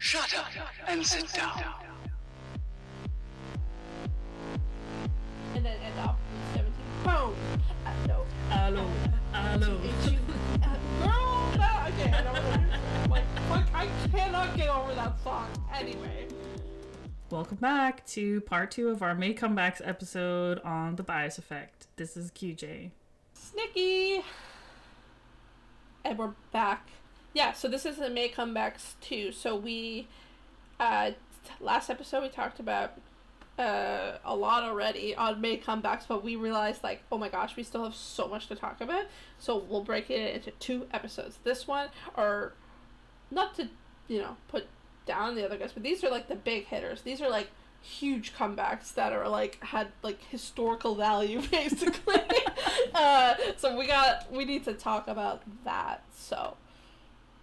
Shut up and sit down. And then end off with 17. Boom! No. Hello. Girl, no, okay, I don't know. Like, fuck, I cannot get over that song. Anyway. Welcome back to part 2 of our May Comebacks episode on the bias effect. This is QJ. It's Nikki. And we're back. Yeah, so this is the May Comebacks 2. So we, last episode we talked about a lot already on May Comebacks, but we realized, like, oh my gosh, we still have so much to talk about. So we'll break it into 2 episodes. This one, or not to, put down the other guys, but these are like the big hitters. These are like huge comebacks that are like had like historical value basically. So we need to talk about that. So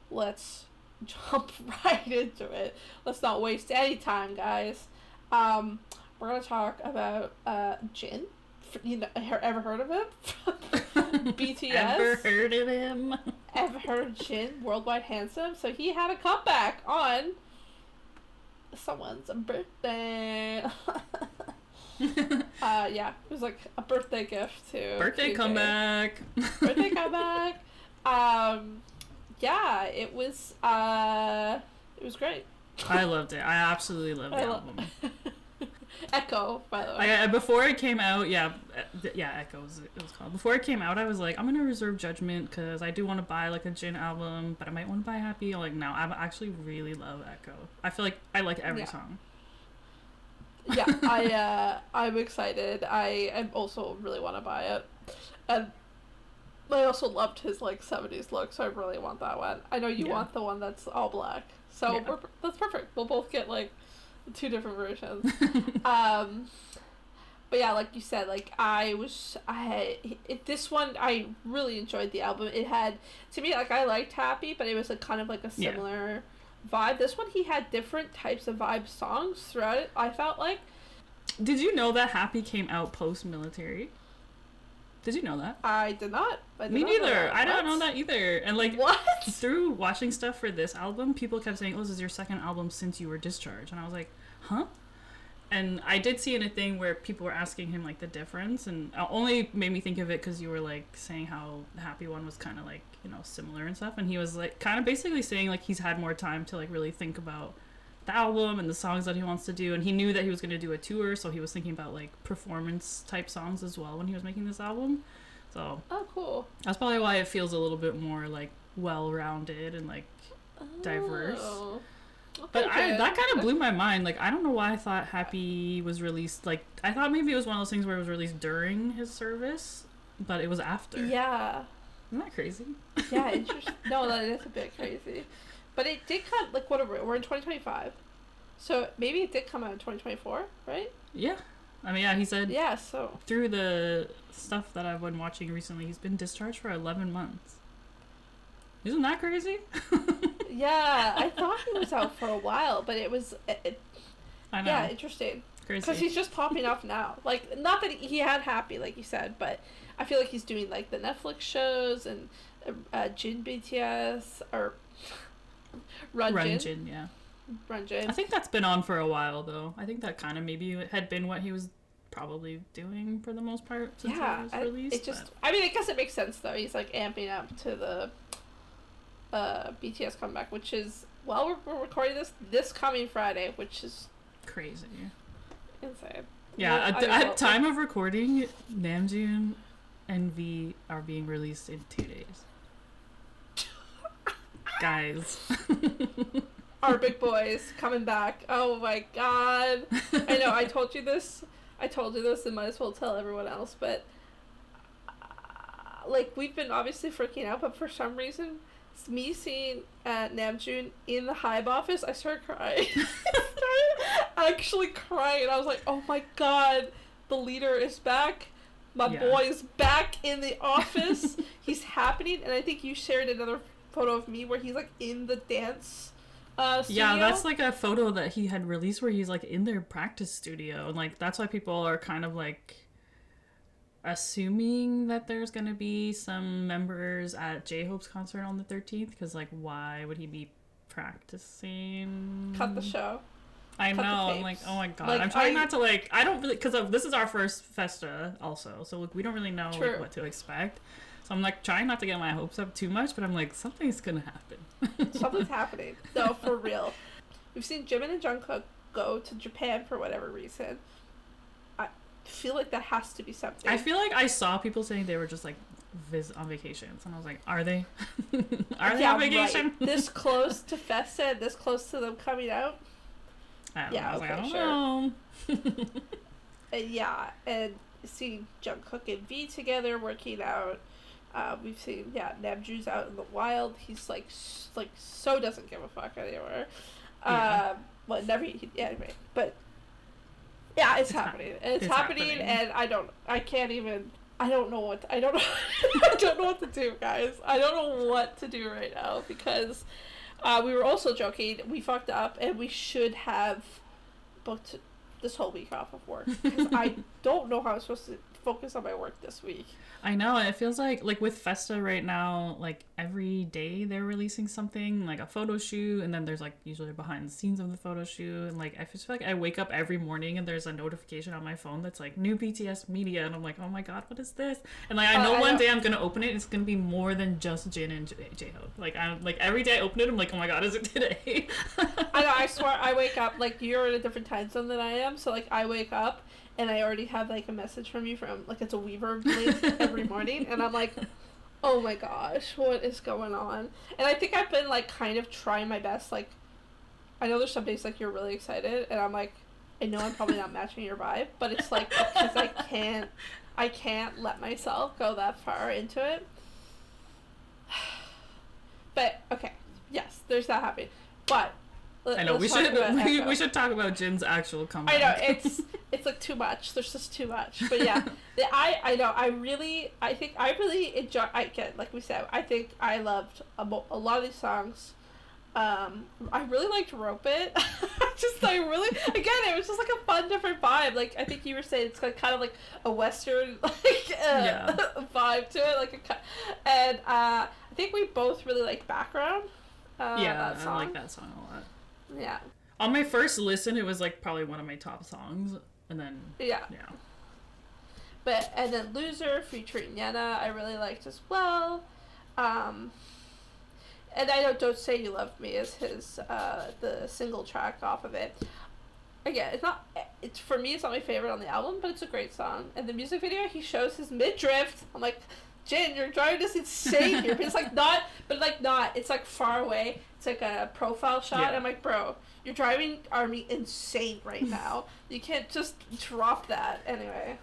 let's jump right into it. Let's not waste any time, guys. We're gonna talk about Jin. Ever heard of him? BTS. Ever heard of him? Ever heard of Jin? Worldwide Handsome. So he had a comeback on someone's birthday. Yeah, it was like a birthday gift to Birthday QJ. comeback. Birthday comeback. Yeah, it was great. I loved it. I absolutely loved the album. Echo, by the way. Before it came out, Echo it was called. Before it came out, I was like, I'm gonna reserve judgment because I do want to buy like a Jin album, but I might want to buy Happy. I'm like, no, I actually really love Echo. I feel like I like every song. Yeah, I'm excited. I also really want to buy it, and I also loved his like 70s look, so I really want that one. I know you want the one that's all black, so that's perfect. We'll both get like 2 different versions. But yeah, like you said, like this one, I really enjoyed the album. It had, to me, like I liked Happy, but it was like kind of like a similar vibe. This one, he had different types of vibe songs throughout it, I felt like. Did you know that Happy came out post-military? Did you know that? I did not. Me neither. I don't know that either. And like, what? Through watching stuff for this album, people kept saying, oh, this is your second album since you were discharged. And I was like, huh? And I did see in a thing where people were asking him like the difference, and it only made me think of it because you were like saying how the Happy one was kind of like, similar and stuff. And he was like kind of basically saying like he's had more time to like really think about the album and the songs that he wants to do, and he knew that he was going to do a tour, so he was thinking about like performance type songs as well when he was making this album. So cool. That's probably why it feels a little bit more like well-rounded and like diverse. Okay, but that kind of blew my mind. Like, I don't know why I thought Happy was released, like I thought maybe it was one of those things where it was released during his service, but it was after. Yeah. Isn't that crazy? Yeah, interesting. No, that is a bit crazy. But it did come, like, whatever, we're in 2025. So maybe it did come out in 2024, right? Yeah. I mean, yeah, he said so through the stuff that I've been watching recently, he's been discharged for 11 months. Isn't that crazy? Yeah, I thought he was out for a while, but it was... I know. Yeah, interesting. Crazy. Because he's just popping up now. Like, not that he had Happy, like you said, but I feel like he's doing, like, the Netflix shows and Jin BTS, or... Runjin, yeah. Runjin. I think that's been on for a while, though. I think that kind of maybe had been what he was probably doing for the most part since it was released. It just... I mean, I guess it makes sense, though. He's, like, amping up to the BTS comeback, which is... Well, we're recording this coming Friday, which is... Crazy. Insane. Yeah, at time of recording, Namjoon and V are being released in 2 days. Guys. Our big boys coming back. Oh my god. I know, I told you this and might as well tell everyone else, but like, we've been obviously freaking out, but for some reason, me seeing Namjoon in the Hive office, I started crying. Actually crying, and I was like, oh my god, the leader is back. My boy is back in the office. He's happening, and I think you shared another photo of me where he's like in the dance studio. Yeah, that's like a photo that he had released where he's like in their practice studio, and like that's why people are kind of like assuming that there's gonna be some members at J-Hope's concert on the 13th, because like why would he be practicing. Cut the show. I Cut the know. I'm tapes. like, oh my god. Like, I'm trying not to like. I don't really, because this is our first festa also, so like we don't really know True. like, what to expect. So I'm like trying not to get my hopes up too much, but I'm like something's gonna happen. Something's happening. No, for real. We've seen Jimin and Jungkook go to Japan for whatever reason. I feel like that has to be something. I feel like I saw people saying they were just like on vacations, and I was like, are they? Are they on vacation? Right. This close to Festa, this close to them coming out. I don't Yeah, know. I was okay, like, I don't sure. know. And yeah, and seeing Jungkook and V together working out. We've seen Namjoon's out in the wild. He's like so doesn't give a fuck anymore. Yeah. Well, never. Anyway, but yeah, it's happening. It's happening, and I don't know what I don't know what to do, guys. I don't know what to do right now because we were also joking. We fucked up, and we should have booked this whole week off of work because I don't know how I'm supposed to focus on my work this week. I know, it feels like with Festa right now, like every day they're releasing something, like a photo shoot, and then there's like usually behind the scenes of the photo shoot, and like I feel like I wake up every morning and there's a notification on my phone that's like new BTS media, and I'm like, oh my god, what is this? And like I know one day I'm gonna open it, it's gonna be more than just Jin and J-Hope. Like I'm like every day I open it, I'm like, oh my god, is it today? I know, I swear I wake up like you're in a different time zone than I am, so like I wake up and I already have like a message from you from like it's a Weaver link every morning, and I'm like, oh my gosh, what is going on? And I think I've been like kind of trying my best. Like, I know there's some days like you're really excited, and I'm like, I know I'm probably not matching your vibe, but it's like because I can't let myself go that far into it. But okay, yes, there's that happening, but. I know we should talk about Jin's actual comeback. I know it's like too much. There's just too much. But yeah, I know I really enjoy. I get like we said. I think I loved a lot of these songs. I really liked Rope It. It was just like a fun different vibe. Like I think you were saying it's kind of like a Western vibe to it. And I think we both really like Background. I like that song a lot. Yeah. On my first listen, it was like probably one of my top songs, and then yeah. And then Loser featuring Yena, I really liked as well. And I know Don't Say You Love Me is his the single track off of it. Again, it's for me it's not my favorite on the album, but it's a great song. And the music video, he shows his midriff. I'm like, Jin, you're driving us insane here. But it's like not. It's like far away. It's like a profile shot. Yeah. I'm like, bro, you're driving Army insane right now. You can't just drop that. Anyway.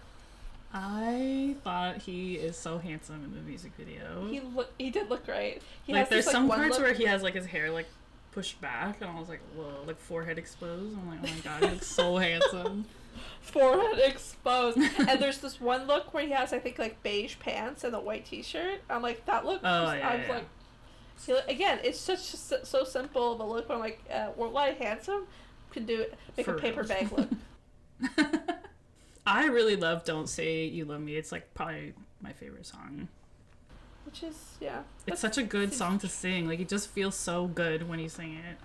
I thought he is so handsome in the music video. He did look great. There's some parts where he has like his hair like pushed back, and I was like, whoa, like forehead exposed. I'm like, oh my god, he looks so handsome. Forehead exposed. And there's this one look where he has, I think, like beige pants and a white t-shirt. I'm like, that look. Like, again, it's so simple of a look. But I'm like, worldwide handsome can do it. Make a paper bag look. I really love "Don't Say You Love Me." It's like probably my favorite song. Which is It's such a good song to sing. Like it just feels so good when you sing it.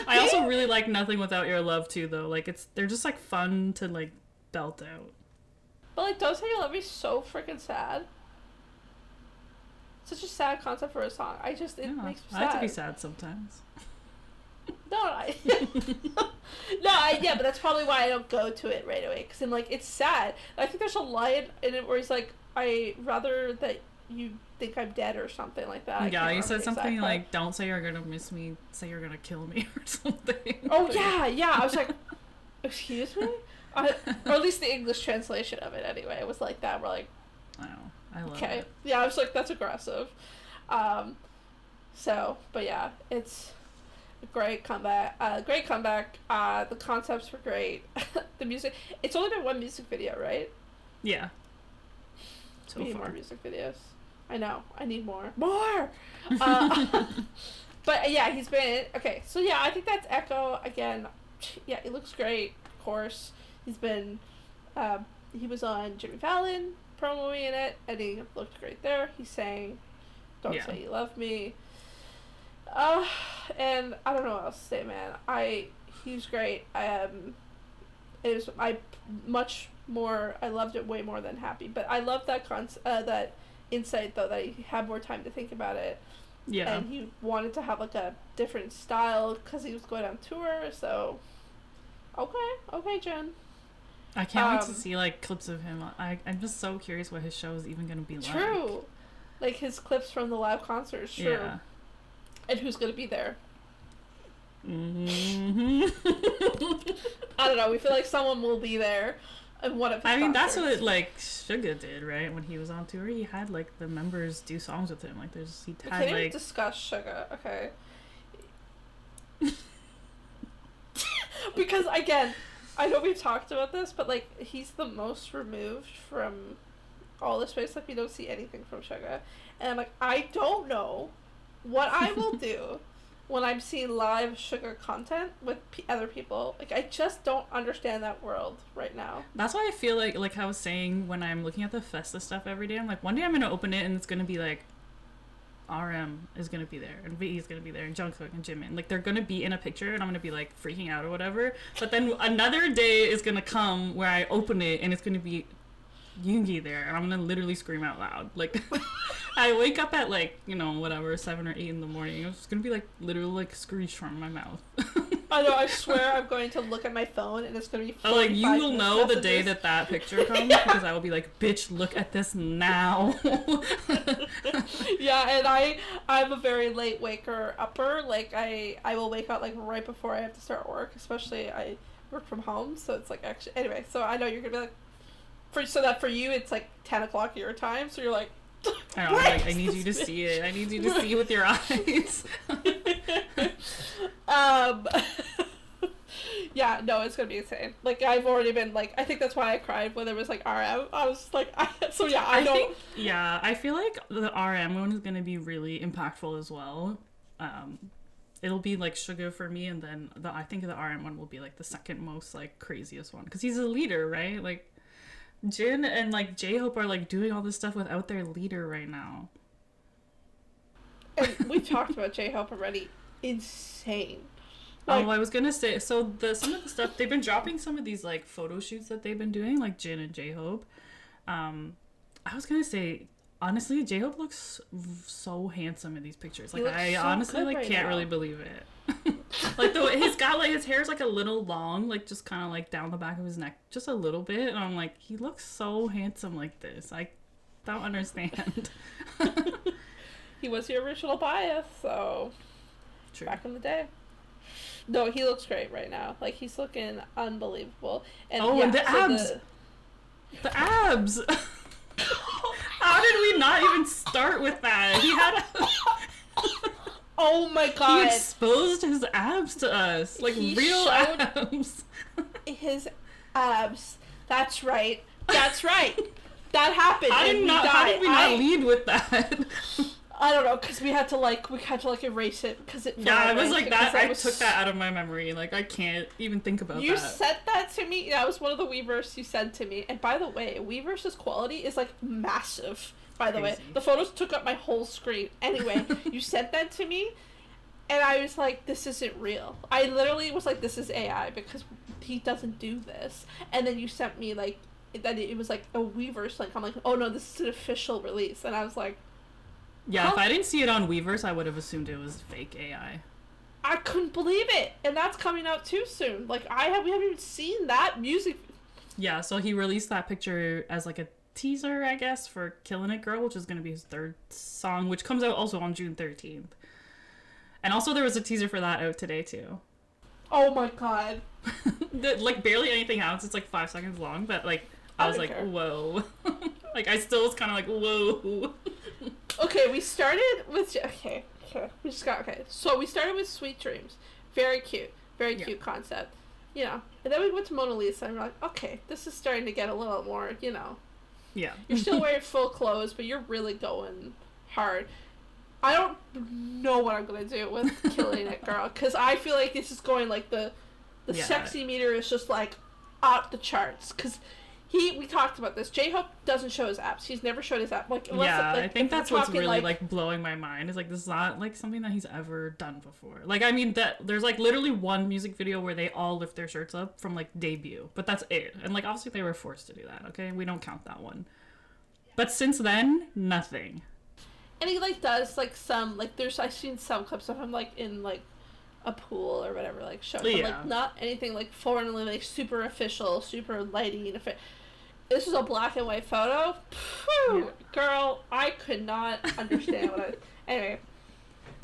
I also really like Nothing Without Your Love too, though. Like they're just like fun to like belt out. But like Don't Say You Love Me is so freaking sad. Such a sad concept for a song. It makes me sad. I have to be sad sometimes. But that's probably why I don't go to it right away. Because I'm like, it's sad. I think there's a line in it where he's like, I rather that you think I'm dead or something like that. Yeah, he said something like, don't say you're gonna miss me, say you're gonna kill me or something. Oh, yeah. I was like, excuse me? Or at least the English translation of it anyway. It was like that. We're like, I know. I love it. Yeah, I was like, that's aggressive. But yeah, it's a great comeback. The concepts were great. The music. It's only been one music video, right? Yeah. We need more music videos. I know. I need more. More! But yeah, he's been... Okay, so yeah, I think that's Echo. Again, yeah, it looks great, of course. He's been... he was on Jimmy Fallon promoing it, and he looked great there. He sang Don't Say You Love Me. And I don't know what else to say, man. He's great. I loved it way more than Happy, but I love that that insight though, that he had more time to think about it. Yeah. And he wanted to have like a different style because he was going on tour. So, okay, Jen. I can't wait to see like clips of him. I'm just so curious what his show is even gonna be like. True, like his clips from the live concerts. True. Yeah. And who's gonna be there? Mm-hmm. I don't know. We feel like someone will be there. And one of his concerts. That's what like Suga did, right? When he was on tour, he had like the members do songs with him. Like he had can't even discuss Suga, okay? Because again, I know we've talked about this, but like he's the most removed from all the space. Like we don't see anything from Suga, and I'm like, I don't know what I will do when I'm seeing live Suga content with other people. Like, I just don't understand that world right now. That's why I feel like I was saying when I'm looking at the Festa stuff every day, I'm like, one day I'm going to open it and it's going to be like, RM is going to be there, and VE is going to be there, and Jungkook and Jimin. Like, they're going to be in a picture, and I'm going to be, like, freaking out or whatever. But then another day is going to come where I open it, and it's going to be Yoongi there, and I'm going to literally scream out loud. Like... I wake up at like, whatever, 7 or 8 in the morning. It's gonna be like literally like screech from my mouth. I know, I swear I'm going to look at my phone and it's gonna be like, you will know the day that picture comes because I will be like, bitch, look at this now. Yeah, and I'm a very late waker upper. Like I will wake up like right before I have to start work, especially I work from home, so it's like actually anyway, so I know you're gonna be like for you it's like 10 o'clock your time, so you're like I know, like, I need you to see it. I need you to see with your eyes. Yeah, no, it's gonna be insane. Like, I've already been, like, I think that's why I cried when there was, like, RM. I was, like, I feel like the RM one is gonna be really impactful as well. It'll be, like, Suga for me, and then I think the RM one will be, like, the second most, like, craziest one. Because he's a leader, right? Like, Jin and like J-Hope are like doing all this stuff without their leader right now. And we've talked about J-Hope already. Insane. Like, I was gonna say, so some of the stuff they've been dropping, some of these like photo shoots that they've been doing, like Jin and J-Hope. I was gonna say, honestly, J-Hope looks so handsome in these pictures. Like I honestly like can't really believe it. Like his hair's like a little long, like just kind of like down the back of his neck, just a little bit, and I'm like, he looks so handsome like this. I don't understand. He was the original bias, so true. Back in the day. No, he looks great right now. Like he's looking unbelievable. And and the abs. The abs. How did we not even start with that? He had oh my god. He exposed his abs to us. Like real abs. His abs. That's right. That's right. That happened. How did we not lead with that? I don't know, because we had to erase it because it. Yeah, I was like that. I took that out of my memory. Like I can't even think about that. You sent that to me. That was one of the Weverse you sent to me. And by the way, Weverse's quality is like massive. By the way, the photos took up my whole screen. Anyway, you sent that to me, and I was like, "This isn't real." I literally was like, "This is AI," because he doesn't do this. And then you sent me like that it was like a Weverse link. I'm like, "Oh no, this is an official release," and I was like. Yeah, if I didn't see it on Weverse, I would have assumed it was fake AI. I couldn't believe it, and that's coming out too soon. Like we haven't even seen that music. Yeah, so he released that picture as like a teaser, I guess, for "Killin' It Girl," which is going to be his third song, which comes out also on June 13th. And also there was a teaser for that out today too. Oh my god! Like barely anything happens. It's like 5 seconds long, but like I was like, whoa. Like I still was kind of like, whoa. Okay, we started with So we started with Sweet Dreams, very cute concept, and then we went to Mona Lisa, and we're like, okay, this is starting to get a little more, Yeah. You're still wearing full clothes, but you're really going hard. I don't know what I'm gonna do with Killing It Girl, because I feel like this is going like the sexy meter is just like out the charts, because we talked about this. J-Hope doesn't show his abs. He's never showed his abs. Like, yeah, like, I think that's what's really like, like blowing my mind. Is like this is not like something that he's ever done before. Like, I mean, that there's like literally one music video where they all lift their shirts up from like debut, but that's it. And like obviously they were forced to do that. Okay, we don't count that one. But since then, nothing. And he like does like some like I've seen some clips of him like in like a pool or whatever, like showing, but like not anything like foreignly like super official, super lighting. This was a black and white photo. Phew, girl, I could not understand what I.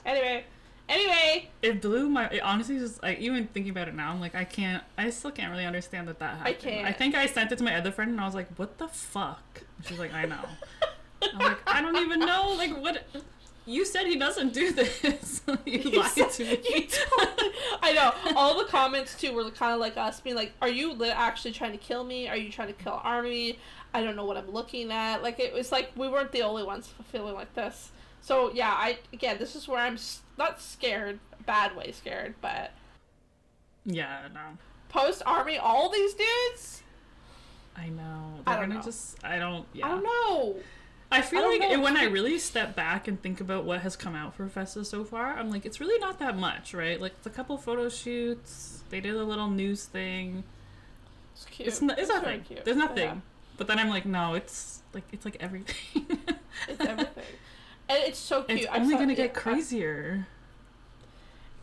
Anyway. It blew my. It honestly just like even thinking about it now, I'm like I still can't really understand that happened. I can't. I think I sent it to my other friend and I was like, what the fuck? She's like, I know. I'm like, I don't even know. Like what. You said he doesn't do this. You lied to me. I know. All the comments, too, were kind of like us being like, are you actually trying to kill me? Are you trying to kill Army? I don't know what I'm looking at. Like, it was like we weren't the only ones feeling like this. So, yeah, again, this is where I'm not scared, bad way scared, but... Yeah, no. Post-Army, all these dudes? I know. They're gonna just... I don't know. I feel like when I really step back and think about what has come out for Festa so far, I'm like, it's really not that much, right? Like, it's a couple photo shoots, they did a little news thing. It's cute. It's nothing. Cute. There's nothing. Yeah. But then I'm like, no, it's like everything. It's everything. And it's so cute. It's only gonna get crazier.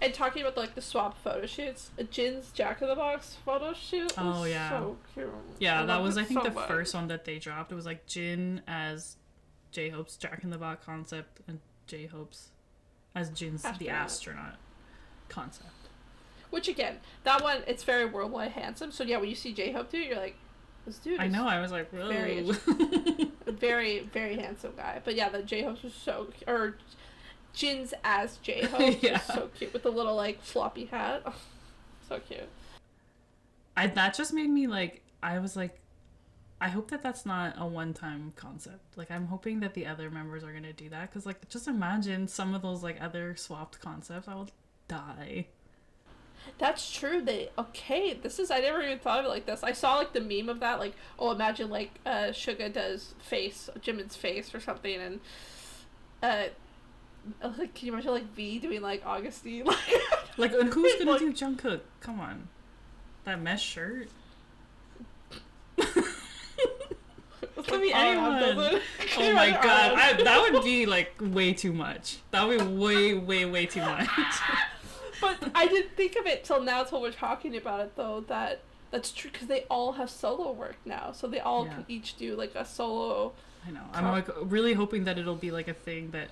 And talking about like the swap photo shoots, Jin's Jack in the Box photo shoot was so cute. Yeah, that was I think the first one that they dropped. It was like Jin as J-Hope's Jack in the Box concept and J-Hope's as Jin's the astronaut concept. Which again, that one, it's very worldwide handsome. So yeah, when you see J-Hope do it, you're like, this dude I know, I was like, whoa. Very, very, very handsome guy. But yeah, the J-Hope's was so cute. Or Jin's as J-Hope was so cute with the little like floppy hat. Oh, so cute. That just made me like, I was like, I hope that that's not a one-time concept. Like, I'm hoping that the other members are gonna do that. Because, like, just imagine some of those, like, other swapped concepts. I will die. That's true. I never even thought of it like this. I saw, like, the meme of that. Like, oh, imagine, like, Suga does Jimin's face or something. And, like, can you imagine, like, V doing, like, Augustine? Like, and who's gonna do Jungkook? Come on. That mesh shirt? Could be anyone. Oh my god, that would be like way too much. That would be way too much. But I didn't think of it till we're talking about it though. That's true because they all have solo work now, so they all can each do like a solo. I know. I'm like really hoping that it'll be like a thing that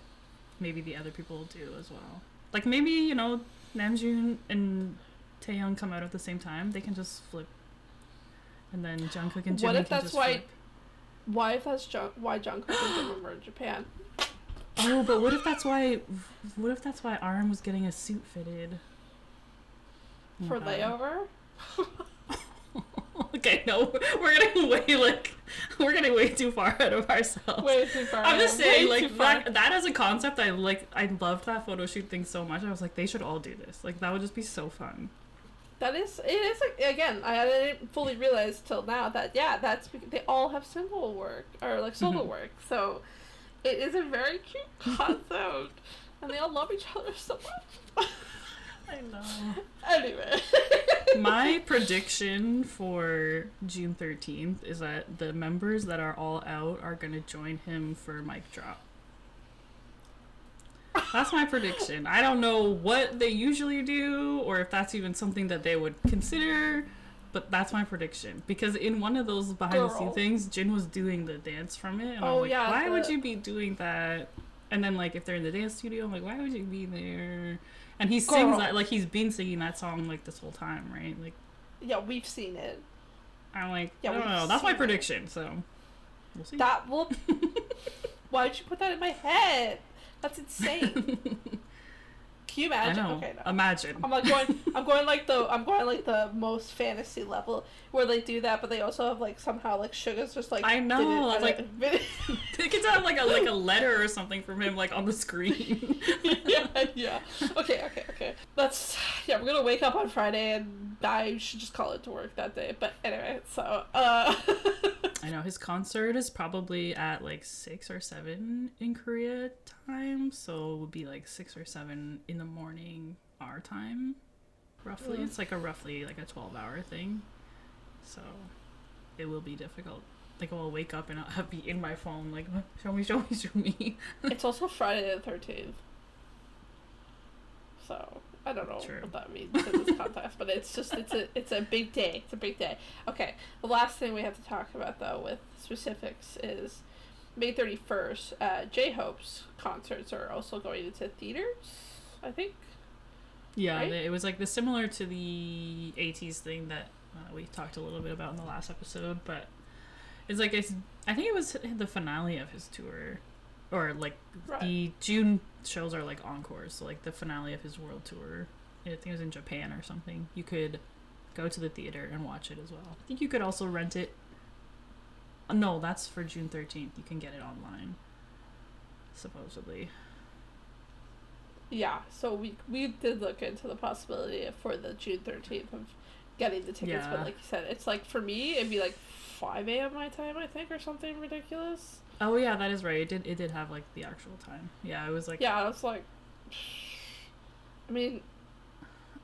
maybe the other people will do as well. Like maybe Namjoon and Taehyung come out at the same time. They can just flip, and then Jungkook and Jimin can just flip. Why Jungkook and Jimin were in Japan? Oh, but what if that's why RM was getting a suit fitted? For layover? Okay, no, we're getting way too far out of ourselves. Way too far. I'm just saying, like that as a concept, I loved that photo shoot thing so much. I was like, they should all do this. Like that would just be so fun. It is like, again, I didn't fully realize till now that that's because they all have solo work or like solo work, so it is a very cute concept, and they all love each other so much. I know. Anyway, my prediction for June 13th is that the members that are all out are gonna join him for mic drop. That's my prediction. I don't know what they usually do or if that's even something that they would consider, but that's my prediction. Because in one of those behind the scenes things, Jin was doing the dance from it. And I'm like, why would you be doing that? And then, like, if they're in the dance studio, I'm like, why would you be there? And he sings that, like, he's been singing that song, like, this whole time, right? Like, yeah, we've seen it. I'm like, I don't know. That's my prediction, so we'll see. Why'd you put that in my head? That's insane. Can you imagine? I know. Okay, no. Imagine. I'm going like the most fantasy level where they do that, but they also have like somehow like Suga's just like I know. I was like they could have like a letter or something from him like on the screen. yeah. Okay. We're gonna wake up on Friday and I should just call it to work that day. But anyway, so I know his concert is probably at like 6 or 7 in Korea time, so it would be like 6 or 7 in the morning our time, roughly. It's like a roughly like a 12-hour thing, so it will be difficult. Like I'll wake up and I'll be in my phone like, show me. It's also Friday the 13th, so I don't know True. what that means in this context, but it's a big day. It's a big day. Okay, the last thing we have to talk about though with specifics is May 31st. J-Hope's concerts are also going into theaters, I think. Yeah, right? it was like the similar to the ATEEZ thing that we talked a little bit about in the last episode, but it's like I think it was the finale of his tour, or like the June shows are like encores, so like the finale of his world tour. I think it was in Japan or something. You could go to the theater and watch it as well. I think you could also rent it. No, that's for June 13th. You can get it online, supposedly. Yeah, so we did look into the possibility for the June 13th of getting the tickets, but like you said, it's like for me it'd be like 5 a.m. my time, I think, or something ridiculous. Oh yeah, that is right. It did have like the actual time. Yeah, it was like, yeah, I was like, I mean,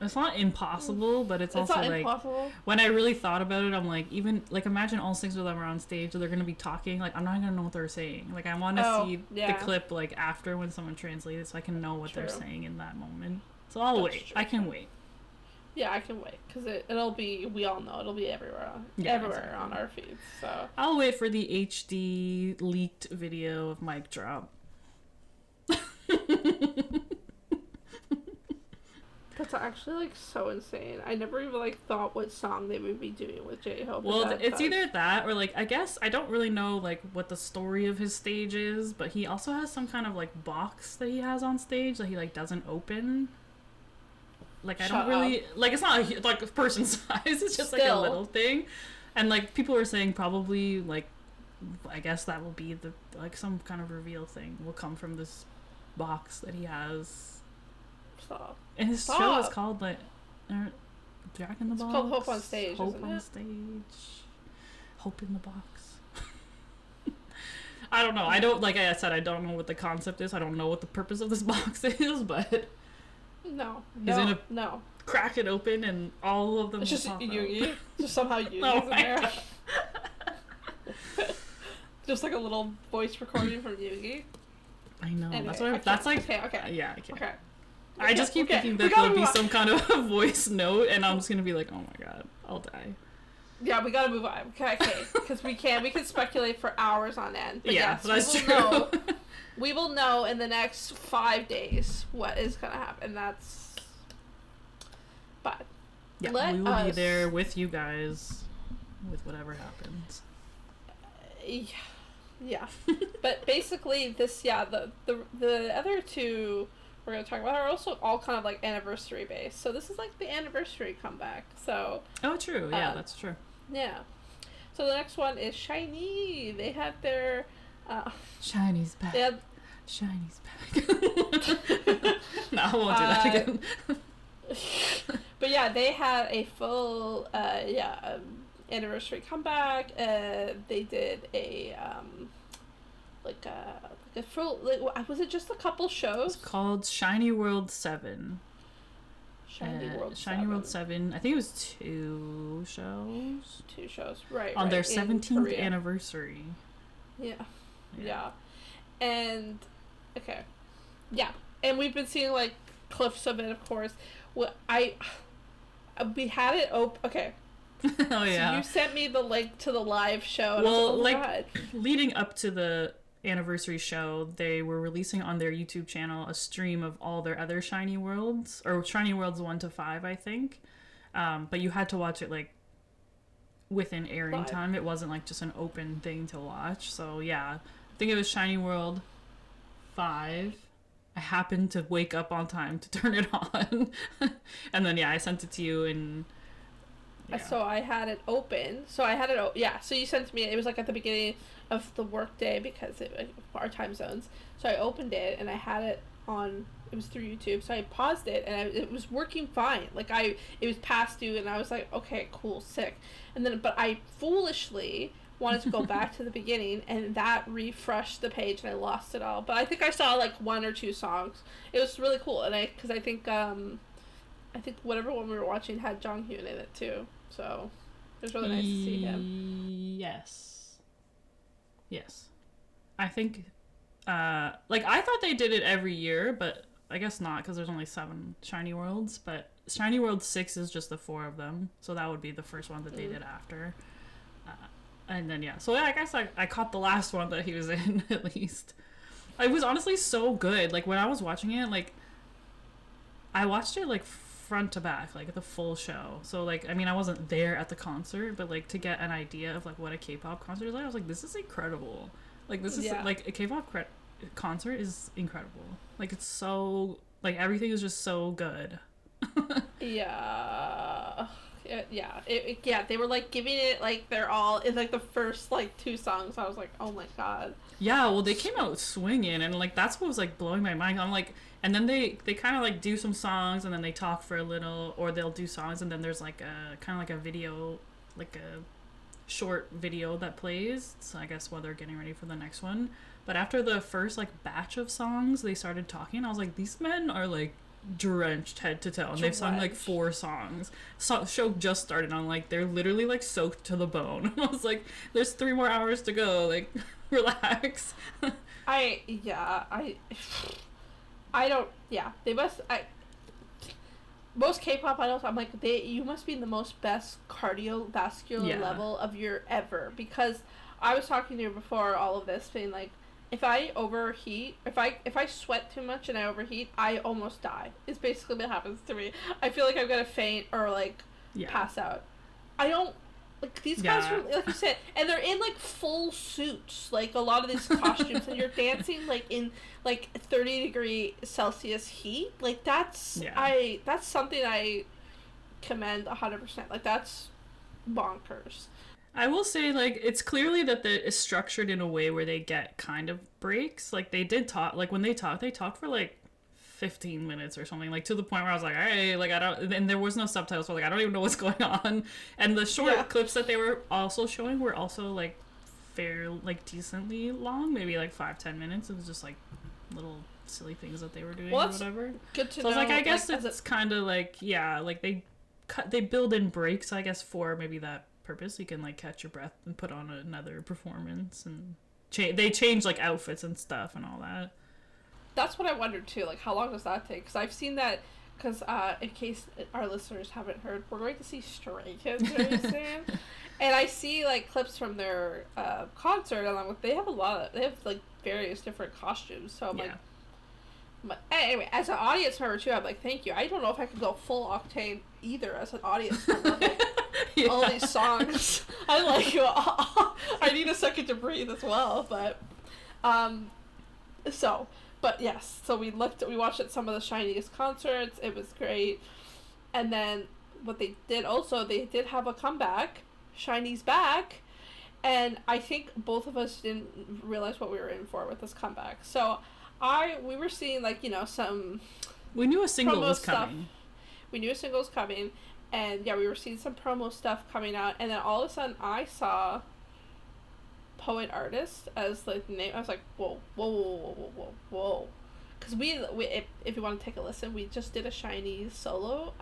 it's not impossible, but it's also not like impossible. When I really thought about it, I'm like, even like imagine all 6 of them are on stage, they're gonna be talking. Like I'm not gonna know what they're saying. Like I want to see the clip like after when someone translates, so I can know what they're saying in that moment. So I'll wait. True. I can wait. Yeah, I can wait because it'll be. We all know it'll be everywhere on our feeds. So I'll wait for the HD leaked video of mic drop. That's actually like so insane. I never even like thought what song they would be doing with J-Hope. Well, it's either that or like I guess I don't really know like what the story of his stage is, but he also has some kind of like box that he has on stage that he like doesn't open. Like I don't really like it's not like a person size. It's just like a little thing, and like people were saying probably like I guess that will be the like some kind of reveal thing will come from this box that he has. Stop. And his show is called like Jack in the Box. It's called Hope on Stage. Hope on Stage. Hope in the Box. I don't know. I don't like I said. I don't know what the concept is. I don't know what the purpose of this box is, but. No. Crack it open and all of them. It's just Yugi. Just somehow Yugi's in there. Just like a little voice recording from Yugi. I know. Anyway, that's what. That's like. Okay. Yeah, I can't. Okay. I just keep thinking that there'll be some kind of voice note, and I'm just gonna be like, oh my god, I'll die. Yeah, we gotta move on. Okay, because we can speculate for hours on end. But yeah, yes, that's true. We will know in the next 5 days what is gonna happen. But yeah, we will be there with you guys, with whatever happens. Yeah. But basically, the other two we're gonna talk about are also all kind of like anniversary based. So this is like the anniversary comeback. So. Oh, true. Yeah, that's true. Yeah. So the next one is SHINee. They had their. SHINee's back. SHINee's back. No, I won't do that again. But yeah, they had a full anniversary comeback. They did a like a full was it just a couple shows? It's called SHINee World 7. SHINee World 7. I think it was 2 shows. 2 shows, right? On their 17th anniversary. Yeah. And okay. Yeah. And we've been seeing like clips of it, of course. Well, we had it okay. Oh yeah. So you sent me the link to the live show. Well, like leading up to the anniversary show, they were releasing on their YouTube channel a stream of all their other SHINee Worlds, or SHINee Worlds 1 to 5, I think. But you had to watch it like within airing time. It wasn't like just an open thing to watch. So yeah, I think it was SHINee World 5. I happened to wake up on time to turn it on. And then I sent it to you and so I had it open. So you sent it to me. It was like at the beginning of the workday because our time zones. So I opened it and I had it on. It was through YouTube. So I paused it and it was working fine. Like it was past due and I was like, okay, cool, sick. And then, but I foolishly wanted to go back to the beginning, and that refreshed the page, and I lost it all. But I think I saw like 1 or 2 songs. It was really cool, and because I think whatever one we were watching had Jonghyun in it too, so it was really nice to see him. Yes. I think, like, I thought they did it every year, but I guess not, because there's only 7 SHINee Worlds, but SHINee World 6 is just the 4 of them, so that would be the first one that they did after. And then, yeah, so yeah, I guess I caught the last one that he was in, at least. It was honestly so good. Like, when I was watching it, like, I watched it, like, front to back, like, the full show. So, like, I mean, I wasn't there at the concert, but, like, to get an idea of, like, what a K-pop concert is like, I was like, this is incredible. Like, this is, like, a K-pop concert is incredible. Like, it's so, like, everything is just so good. Yeah. Yeah, they were like giving it like they're all in like the first like 2 songs. I was like, oh my god. Yeah, well, they came out swinging, and like that's what was like blowing my mind. I'm like, and then they kind of like do some songs, and then they talk for a little, or they'll do songs, and then there's like a kind of like a video, like a short video that plays. So I guess while they're getting ready for the next one. But after the first like batch of songs, they started talking. I was like, these men are like drenched head to toe, and they've sung like 4 songs. Show just started. I'm like, they're literally like soaked to the bone. I was like, there's 3 more hours to go, like relax. Most K-pop idols, I'm like, you must be in the most best cardiovascular level of your ever, because I was talking to you before all of this, being like, if I overheat, if I sweat too much and I overheat, I almost die. It's basically what happens to me. I feel like I'm gonna faint or like pass out. I don't like these guys are, like you said, and they're in like full suits, like a lot of these costumes, and you're dancing like in like 30 Celsius heat. Like that's something I commend 100%. Like that's bonkers. I will say, like, it's clearly that it's structured in a way where they get kind of breaks. Like, they did talk, like, when they talked for, like, 15 minutes or something, like, to the point where I was like, hey, like, I don't, and there was no subtitles, so, like, I don't even know what's going on. And the short clips that they were also showing were also, like, like, decently long, maybe, like, 5-10 minutes. It was just, like, little silly things that they were doing or whatever. Good to know. So I was like, I guess like, it's kind of, like, like, they build in breaks, I guess, for maybe that purpose. You can like catch your breath and put on another performance, and they change like outfits and stuff and all that. That's what I wondered too, like how long does that take, because I've seen that, because in case our listeners haven't heard, we're going to see Stray Kids very soon. And I see like clips from their concert, and I'm like, they have like various different costumes, so I'm like, but anyway, as an audience member too, I'm like, thank you. I don't know if I could go full octane either as an audience member. Like, all these songs, I like. I need a second to breathe as well, but so we watched at some of the SHINee's concerts. It was great, and then what they did also, they did have a comeback. SHINee's back, and I think both of us didn't realize what we were in for with this comeback. So we were seeing like, you know, some. We knew a single was coming. We knew a single was coming, and we were seeing some promo stuff coming out, and then all of a sudden I saw Poet Artist as the name. I was like, whoa. Because if you want to take a listen, we just did a SHINee solo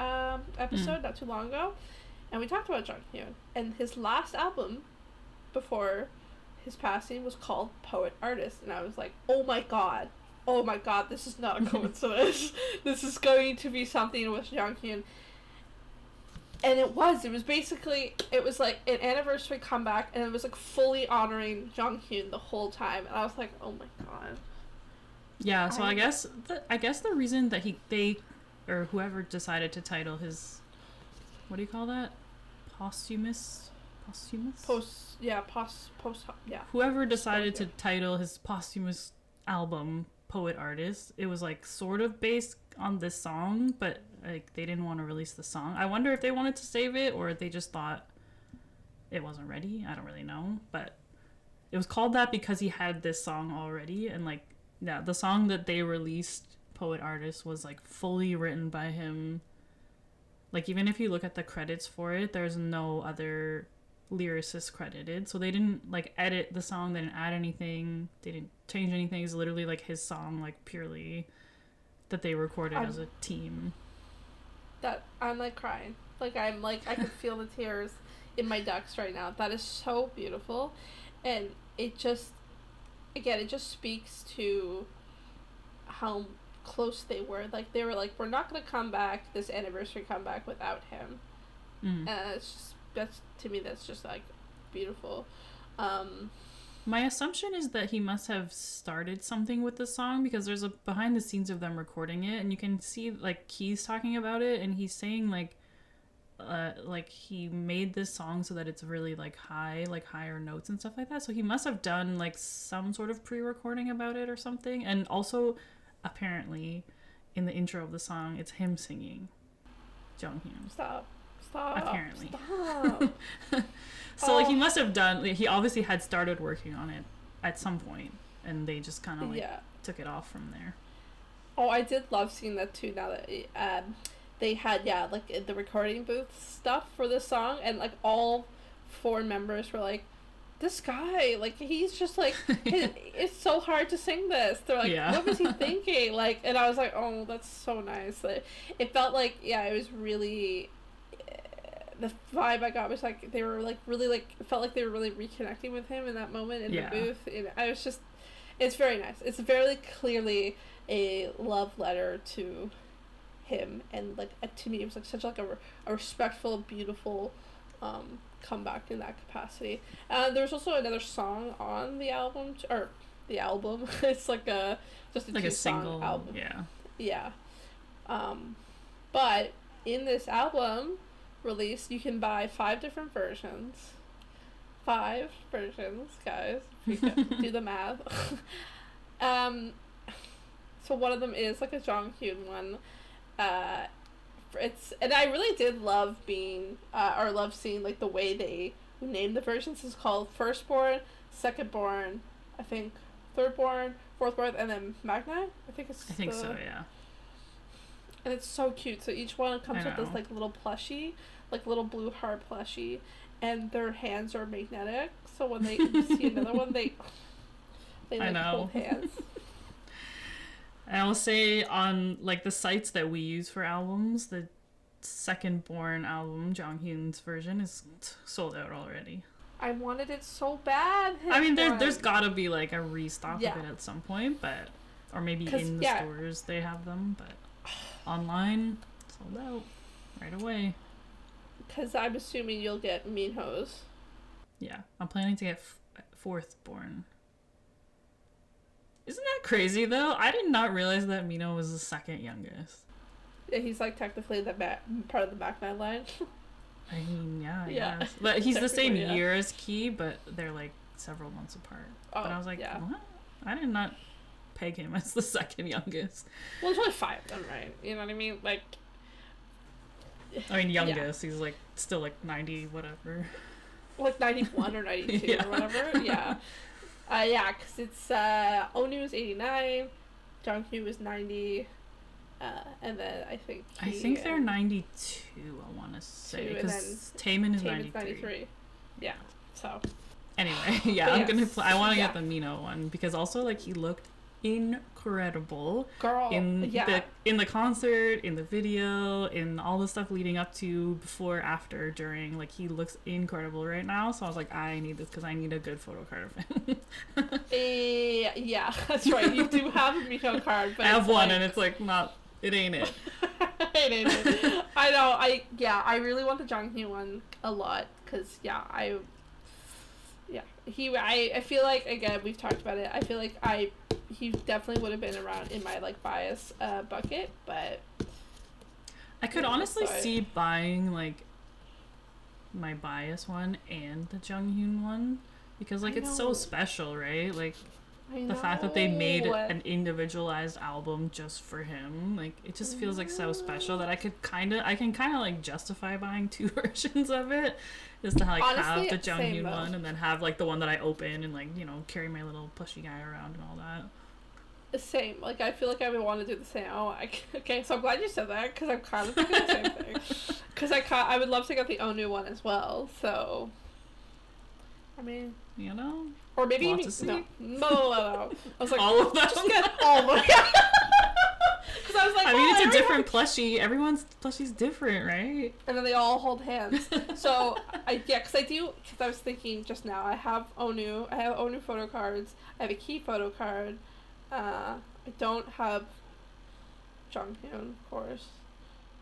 episode not too long ago, and we talked about Jonghyun, and his last album before his passing was called Poet Artist, and I was like, oh my god, this is not a coincidence. This is going to be something with Jonghyun. And it was like an anniversary comeback, and it was like fully honoring Jonghyun the whole time, and I was like, oh my god. Yeah, so I guess the reason that or whoever decided to title his, what do you call that? Posthumous? Whoever decided to title his posthumous album Poet Artist, it was like sort of based on this song, but like they didn't want to release the song. I wonder if they wanted to save it or they just thought it wasn't ready. I don't really know, but it was called that because he had this song already, and like the song that they released, Poet Artist, was like fully written by him. Like even if you look at the credits for it, there's no other lyricist credited, so they didn't like edit the song, they didn't add anything, they didn't change anything. It's literally like his song, like purely that they recorded as a team. That I'm like crying. Like I'm like I can feel the tears in my ducts right now. That is so beautiful, and it just speaks to how close they were. Like they were like, we're not gonna come back this anniversary comeback without him. And it's just that's just like beautiful. My assumption is that he must have started something with the song, because there's a behind the scenes of them recording it, and you can see like Key's talking about it, and he's saying like he made this song so that it's really like higher notes and stuff like that. So he must have done like some sort of pre-recording about it or something. And also apparently in the intro of the song it's him singing Jonghyun. Stop. Apparently. Stop. So like he must have done, like, he obviously had started working on it at some point, and they just kind of like took it off from there. Oh, I did love seeing that too. Now that they had like the recording booth stuff for this song, and like all 4 members were like, this guy, like he's just like it's so hard to sing this. They're like, what was he thinking? Like, and I was like, oh, that's so nice. Like, it felt like it was really. The vibe I got was like they were like really like it felt like they were really reconnecting with him in that moment in the booth. And I was just, it's very nice. It's very clearly a love letter to him, and like to me it was like such like a respectful, beautiful comeback in that capacity. There's also another song on the album, it's like just a like 2 single album. But in this album release, you can buy 5 different versions. 5 versions, guys. If you can do the math. So one of them is like a Jonghyun one. And I really did love love seeing like the way they named the versions. It's called Firstborn, Secondborn, I think Thirdborn, Fourthborn, and then Magna. I think so, yeah. And it's so cute. So each one comes with this like little plushie, like little blue heart plushie, and their hands are magnetic. So when they see another one, they like hold hands. I will say on like the sites that we use for albums, the Secondborn album, Jonghyun's version, is sold out already. I wanted it so bad. I mean, there's gotta be like a restock of it at some point, or maybe in the stores they have them, but online, sold out right away. Because I'm assuming you'll get Minho's. Yeah, I'm planning to get Fourthborn. Isn't that crazy though? I did not realize that Minho was the second youngest. Yeah, he's like technically the part of the Magna line. I mean, yeah. But he's the same year as Key, but they're like several months apart. Oh, but I was like, what? I did not peg him as the second youngest. Well, there's only 5 of them, right? You know what I mean? Like, I mean, youngest. He's like still like 90 whatever. Like 91 or 92 or whatever. Because it's Onu is 89, Jonghyun was 90, and then I think they're 92. I want to say because Taemin is 93. Yeah. So. Anyway, I'm gonna. I want to get the Minho one because also like he looked incredible in the concert, in the video, in all the stuff leading up to, before, after, during. Like he looks incredible right now, so I was like, I need this because I need a good photo card of him. Yeah, that's right, you do have a Minho card, but I have one and it's like it ain't it. It ain't it. I know. I really want the Jonghyun one a lot because I feel like, again, we've talked about it, I feel like he definitely would have been around in my like bias bucket, but I could honestly see buying like my bias one and the Jonghyun one because like it's so special, right? Like the fact that they made an individualized album just for him, like it just feels like so special that I can kind of like justify buying 2 versions of it, just to like have the Jonghyun one and then have like the one that I open and like, you know, carry my little plushy guy around and all that. The same. Like I feel like I would want to do the same. Okay, so I'm glad you said that because I'm kind of thinking the same thing. Because I would love to get the Onu one as well. So I mean, you know, or maybe lot even to see. no. I was like, all of them. just get all of them. Because I was like, I mean, it's a everyone- different plushie. Everyone's plushie's different, right? And then they all hold hands. So because I was thinking just now. I have Onu photo cards. I have a Key photo card. I don't have Jonghyun, of course,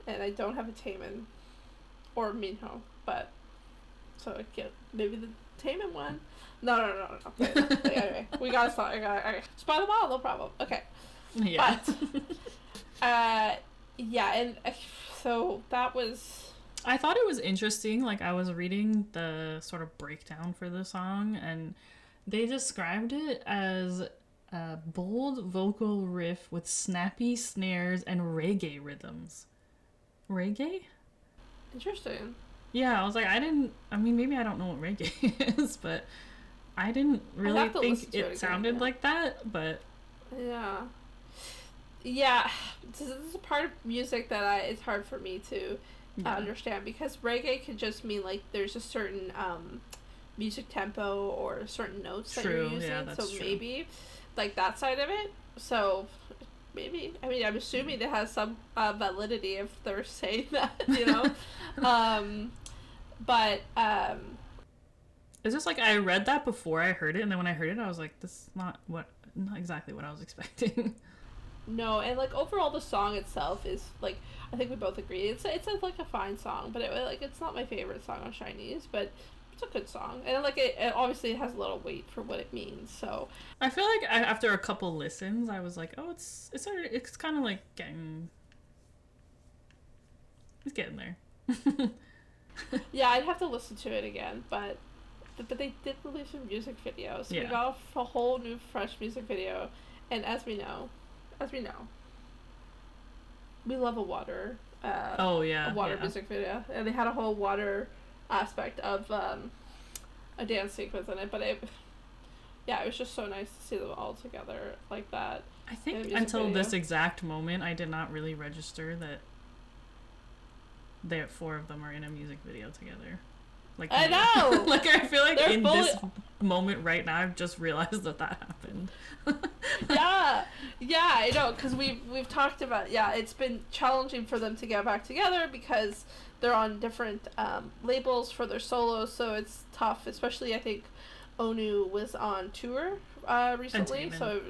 and I don't have a Taemin or Minho. But so I get maybe the Taemin one. No. Anyway, we gotta start. I spot them all, no problem. Okay. Yeah. But yeah, and so that was. I thought it was interesting. Like, I was reading the sort of breakdown for the song, and they described it as a bold vocal riff with snappy snares and reggae rhythms. Reggae? Interesting. Yeah, I was like, I mean, maybe I don't know what reggae is, but I didn't really have to think listen to it it again, sounded yeah. like that, but Yeah, this is a part of music that it's hard for me to yeah. understand, because reggae could just mean like there's a certain music tempo or certain notes that you're True, using. yeah, that's so true. maybe like that side of it. So maybe, I mean, I'm assuming it has some validity if they're saying that, you know. But It's just like, I read that before I heard it, and then when I heard it, I was like, this is not exactly what I was expecting. no, and like overall the song itself is like, I think we both agree it's like a fine song, but it's not my favorite song on SHINee's, but it's a good song, and like it obviously has a little weight for what it means. So I feel like after a couple listens, I was like, oh, it's kind of like getting there. yeah, I'd have to listen to it again, but they did release a music video, so we Yeah. got a whole new fresh music video, and as we know, we love a water Oh yeah, a water yeah. music video, and they had a whole water aspect of a dance sequence in it, but it was just so nice to see them all together like that. I in a think music until video. this exact moment, I did not really register that four of them are in a music video together. Like, I know! Like, I feel like They're in fully- this moment right now, I've just realized that happened. yeah, I know, because we've talked about, it's been challenging for them to get back together because they're on different labels for their solos, so it's tough, especially I think Onu was on tour recently, And Taemin. so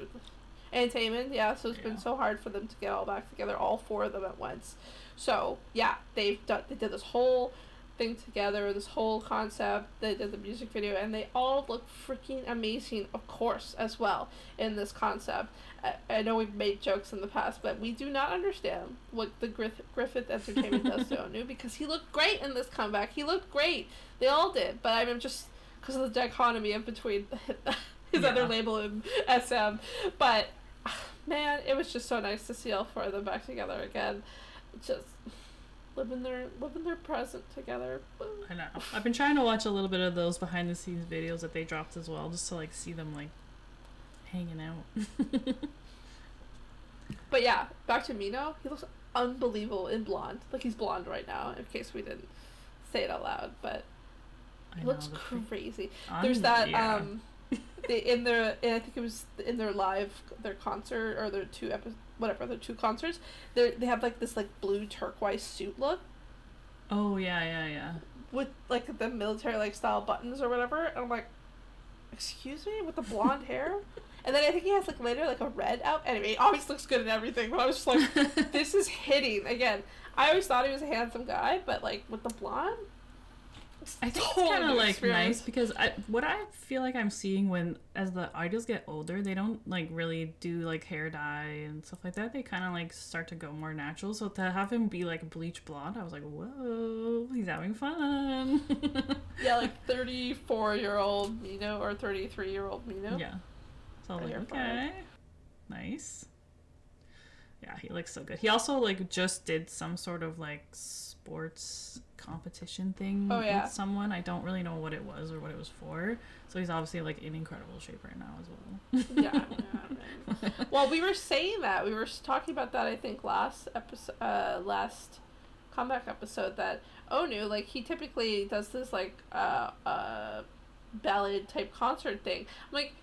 so it's been so hard for them to get all back together, all four of them at once. So they did this whole thing together, this whole concept. They did the music video, and they all look freaking amazing, of course, as well in this concept. I know we've made jokes in the past, but we do not understand what the Griffith Entertainment does to Onu, because he looked great in this comeback. He looked great. They all did, but I mean, just because of the dichotomy of between his other label and SM. But man, it was just so nice to see all four of them back together again. Just living their present together. I know. I've been trying to watch a little bit of those behind the scenes videos that they dropped as well, just to like see them like hanging out. But yeah, back to Mino. He looks unbelievable in blonde. Like, he's blonde right now, in case we didn't say it out loud, but he looks crazy. There's that I think it was in their concert, or their two concerts, they have like this like blue turquoise suit look Oh yeah. with like the military like style buttons or whatever, and I'm like, excuse me, with the blonde hair. And then I think he has like later like a red out. Anyway, he always looks good in everything, but I was just like, this is hitting again. I always thought he was a handsome guy, but like with the blonde, I think Totally it's kind of new like experience. nice, because what I feel like I'm seeing as the idols get older, they don't like really do like hair dye and stuff like that. They kind of like start to go more natural. So to have him be like bleach blonde, I was like, whoa, he's having fun. yeah, like 34-year-old Mino or 33-year-old Mino. Yeah. So I was like, okay, nice. Yeah, he looks so good. He also like just did some sort of like sports competition thing with someone. I don't really know what it was or what it was for. So he's obviously like in incredible shape right now as well. Yeah. Well, we were saying that. We were talking about that, I think, last comeback episode, that Onu, like, he typically does this like ballet type concert thing. I'm like,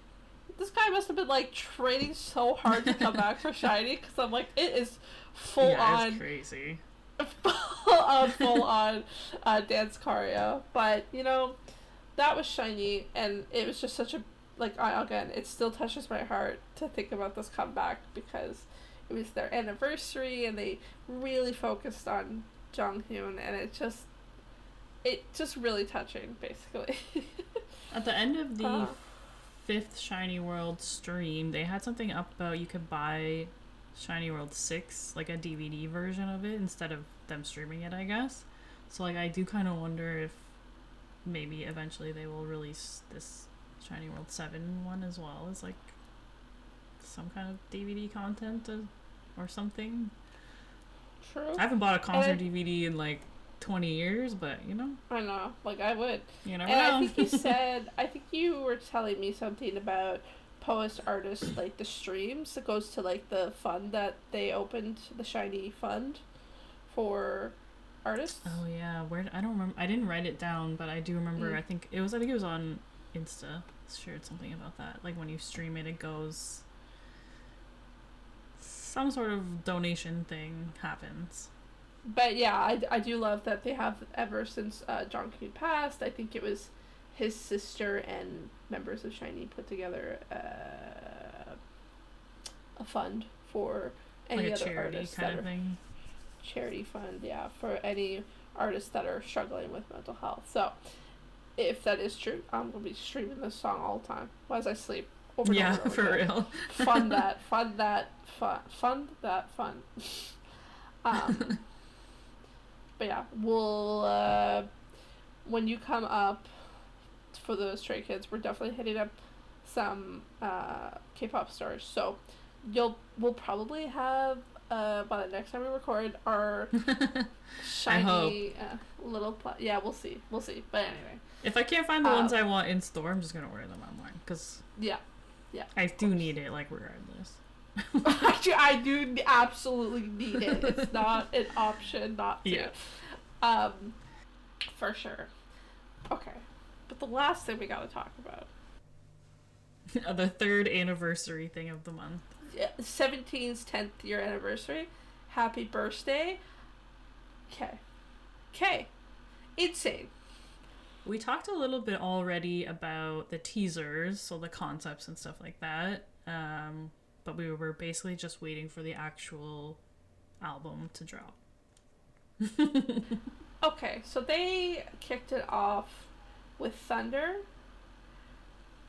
this guy must have been like training so hard to come back for SHINee, because I'm like, it is full on. It's crazy. Full on dance choreo. But you know, that was SHINee, and it was just such a again, it still touches my heart to think about this comeback, because it was their anniversary and they really focused on Jonghyun, and it's just really touching, basically. At the end of the 5th SHINee World stream, they had something up about you could buy SHINee World 6, like a DVD version of it, instead of them streaming it, I guess. So like, I do kind of wonder if maybe eventually they will release this SHINee World 7 one as well as like some kind of DVD content or something. True. I haven't bought a concert DVD in like 20 years, but you know. I know, like I would. You never and know. I think you were telling me something about post artists, like the streams that goes to like the fund that they opened, the SHINee fund for artists. Oh yeah, where I don't remember. I didn't write it down, but I do remember. I think it was on Insta. Shared something about that. Like when you stream it, it goes. Some sort of donation thing happens. But yeah, I do love that they have, ever since Jonghyun passed, I think it was his sister and members of SHINee put together a fund for any like a other charity artists kind of thing. Charity fund, yeah, for any artists that are struggling with mental health. So if that is true, I'm gonna be streaming this song all the time as I sleep. Over and over for again. real. Fund that. But yeah, we'll when you come up for the Stray Kids, we're definitely hitting up some K-pop stars. So we'll probably have by the next time we record our SHINee little yeah, we'll see. But anyway, if I can't find the ones I want in store, I'm just gonna wear them online, because yeah, I do need it, like, regardless. Actually, I do absolutely need it. It's not an option not to. Yeah. For sure. Okay, but the last thing we gotta talk about. The 3rd anniversary thing of the month. 17's 10th year anniversary. Happy birthday. Okay. Insane. We talked a little bit already about the teasers, so the concepts and stuff like that. But we were basically just waiting for the actual album to drop. Okay, so they kicked it off with Thunder.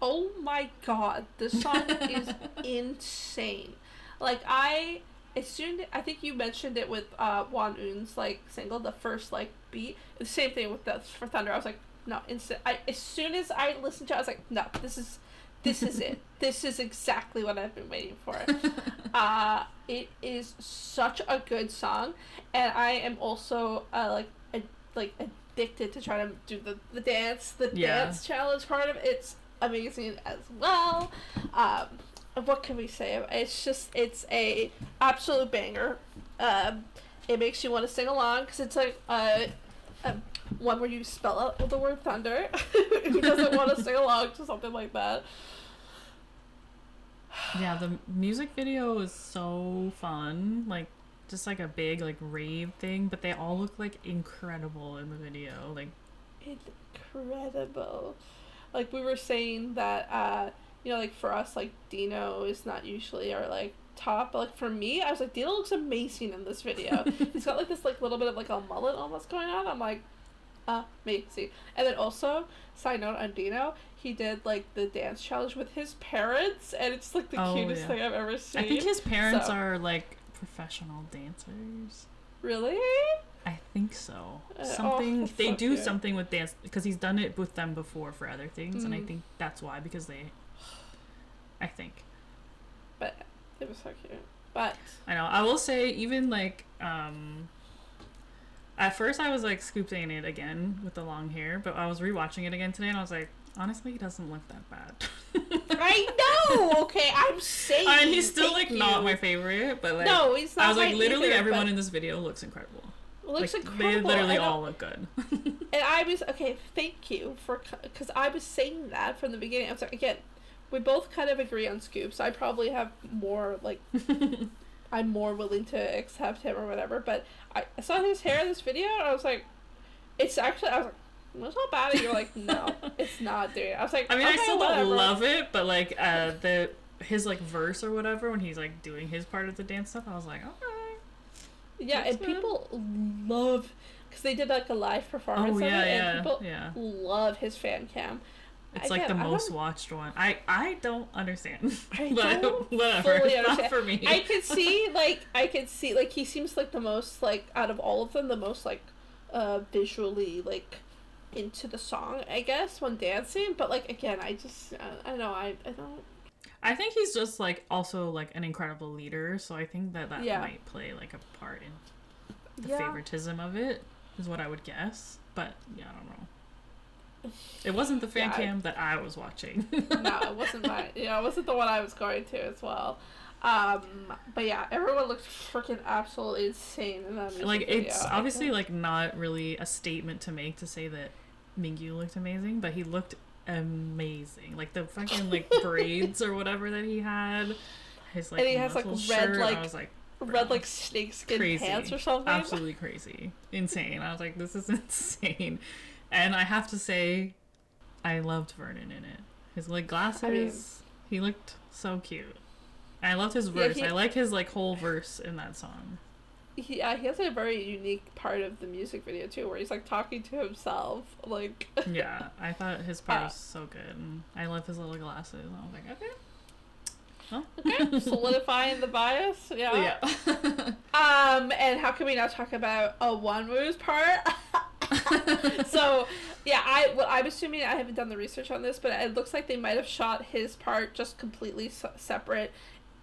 Oh my god, this song is insane. Like, I think you mentioned it with Wan Eun's like single, the first like beat. The same thing with for Thunder. I was like, no, instant. As soon as I listened to it, I was like, no, this is it. This is exactly what I've been waiting for. It is such a good song, and I am also addicted to try to do the dance challenge part of it. It's amazing as well. What can we say? It's a absolute banger. It makes you want to sing along, because it's like one where you spell out the word thunder. Who doesn't want to sing along to something like that? Yeah, the music video is so fun. Like, just like a big like rave thing, but they all look like incredible in the video. Like, incredible. Like, we were saying that like for us, like, Dino is not usually our like top, but like for me, I was like, Dino looks amazing in this video. He's got like this like little bit of like a mullet almost going on. I'm like, amazing. And then also, side note on Dino, he did like the dance challenge with his parents, and it's like the cutest thing I've ever seen. I think his parents are like professional dancers. Really? I think so. Something they so do cute. Something with dance, because he's done it with them before for other things, and I think that's why, because I think. But it was so cute. But I know. I will say, even like at first I was like scooping it again with the long hair, but I was rewatching it again today, and I was like, honestly, he doesn't look that bad. I know. Okay, I'm saying. I mean, he's still like not my favorite, but like, no, he's not. I was like, my literally either, everyone in this video looks incredible. Looks like, incredible. They literally all look good. And I was, okay, thank you for, because I was saying that from the beginning. I was like, again, we both kind of agree on Scoop, so I probably have more, like, I'm more willing to accept him or whatever, but I saw his hair in this video, and I was like, it's actually, I was like, it's not bad, and you're like, no, it's not, dude. I was like, I mean, okay, I still whatever. don't love it, but, like, his, like, verse or whatever, when he's, like, doing his part of the dance stuff, I was like, okay. Yeah, That's and good. people love, because they did, like, a live performance of it, and people love his fan cam. It's like the most watched one. I don't understand. I but don't whatever. fully It's not understand. for me. I could see, like, he seems like the most, like, out of all of them, the most, like, visually, like, into the song, I guess, when dancing. But, like, again, I just, I don't know, I don't. I think he's just, like, also, like, an incredible leader, so I think that Yeah. might play, like, a part in the Yeah. favoritism of it, is what I would guess. But, yeah, I don't know. It wasn't the fan cam that I was watching. No, it wasn't mine. Yeah, it wasn't the one I was going to as well. But yeah, everyone looked freaking absolutely insane in that music Like, video. it's obviously, like, not really a statement to make to say that Mingyu looked amazing, but he looked amazing. Like, the fucking, like, braids or whatever that he had. His, like, and he has, like, muscle red, shirt, like, I was like, red, like, snakeskin crazy. pants or something. Absolutely crazy. Insane. I was like, this is 'insane. And I have to say, I loved Vernon in it. His, like, glasses, he looked so cute. And I loved his verse. I like his, like, whole verse in that song. Yeah, he has a very unique part of the music video, too, where he's, like, talking to himself, like... Yeah, I thought his part was so good. And I love his little glasses. And I was like, okay. Well. Okay, solidifying the bias, yeah. And how can we not talk about a Wanwoo's part? So, yeah, I'm assuming, I haven't done the research on this, but it looks like they might have shot his part just completely separate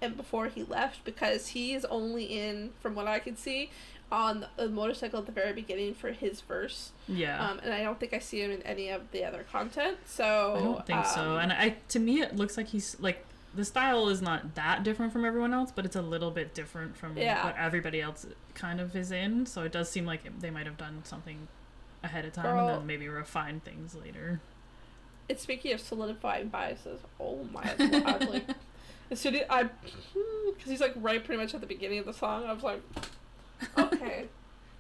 and before he left, because he's only in, from what I can see, on the motorcycle at the very beginning for his verse. Yeah. And I don't think I see him in any of the other content, so... I don't think so. And to me, it looks like he's, like, the style is not that different from everyone else, but it's a little bit different from what everybody else kind of is in, so it does seem like they might have done something ahead of time and then maybe refine things later. It's speaking of solidifying biases. Oh my god! Like, as soon as because he's like right pretty much at the beginning of the song, I was like, okay,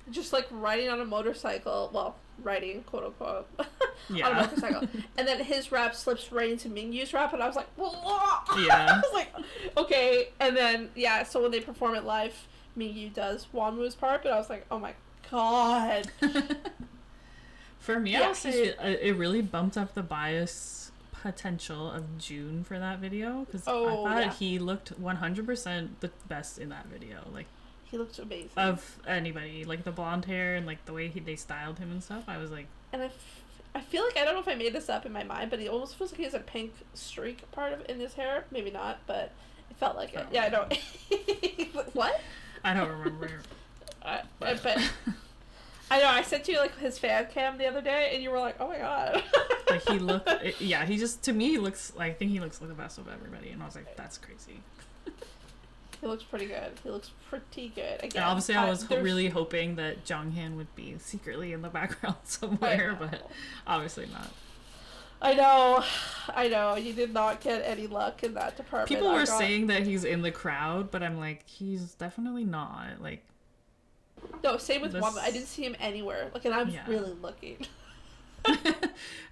just like riding on a motorcycle. Well, riding quote unquote on a motorcycle, and then his rap slips right into Mingyu's rap, and I was like, yeah. I was like, okay, and then so when they perform it live, Mingyu does Wanwoo's part, but I was like, oh my god. For me, I would say it really bumped up the bias potential of June for that video, because I thought he looked 100% the best in that video. Like, he looks amazing. Of anybody. Like, the blonde hair and, like, the way they styled him and stuff, I was like... And I feel like, I don't know if I made this up in my mind, but he almost feels like he has a pink streak part of in his hair. Maybe not, but it felt like it. Yeah, I know. What? I don't remember. But... I know, I sent you, like, his fan cam the other day, and you were like, oh my god. Like, he looked... he just... To me, he looks... I think he looks like the best of everybody, and I was like, that's crazy. He looks pretty good. He looks pretty good. Again, and obviously, I was really hoping that Jonghyun would be secretly in the background somewhere, but obviously not. I know. You did not get any luck in that department. People were saying that he's in the crowd, but I'm like, he's definitely not. Like... No, same with Wamba. I didn't see him anywhere. Like, and I was really looking.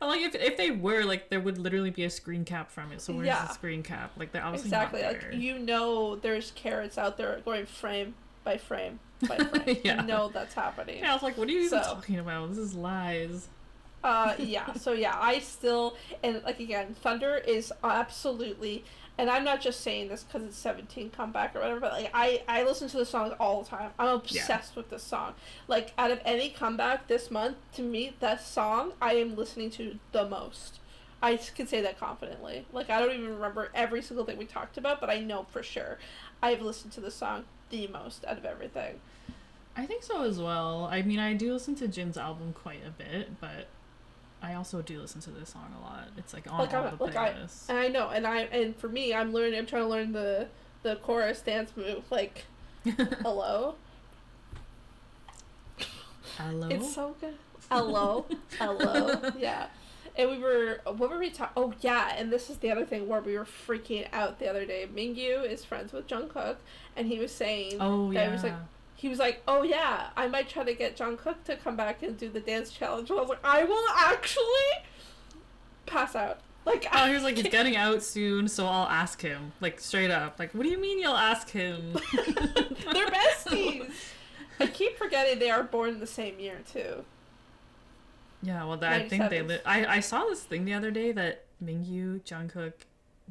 Like, if they were, like, there would literally be a screen cap from it. So where's the screen cap? Like, they're obviously not there. Like, you know there's carrots out there going frame by frame by frame. You know that's happening. Yeah, I was like, what are you even talking about? This is lies. I still, and, like, again, Thunder is absolutely, and I'm not just saying this because it's 17 comeback or whatever, but, like, I listen to the song all the time. I'm obsessed with this song. Like, out of any comeback this month, to me, that song I am listening to the most. I can say that confidently. Like, I don't even remember every single thing we talked about, but I know for sure I've listened to the song the most out of everything. I think so as well. I mean, I do listen to Jin's album quite a bit, but I also do listen to this song a lot. It's like on all the playlists. And I know, and for me, I'm trying to learn the chorus dance move. Like, hello. Hello. It's so good. Hello. Hello. Yeah. And what were we talking? Oh, yeah, and this is the other thing where we were freaking out the other day. Mingyu is friends with Jungkook, and he was saying he was like, oh, yeah, I might try to get Jungkook to come back and do the dance challenge. And I was like, I will actually pass out. Like, he was like, he's getting out soon, so I'll ask him. Like, straight up. Like, what do you mean you'll ask him? They're besties. I keep forgetting they are born the same year, too. Yeah, well, I think they I saw this thing the other day that Mingyu, Jungkook,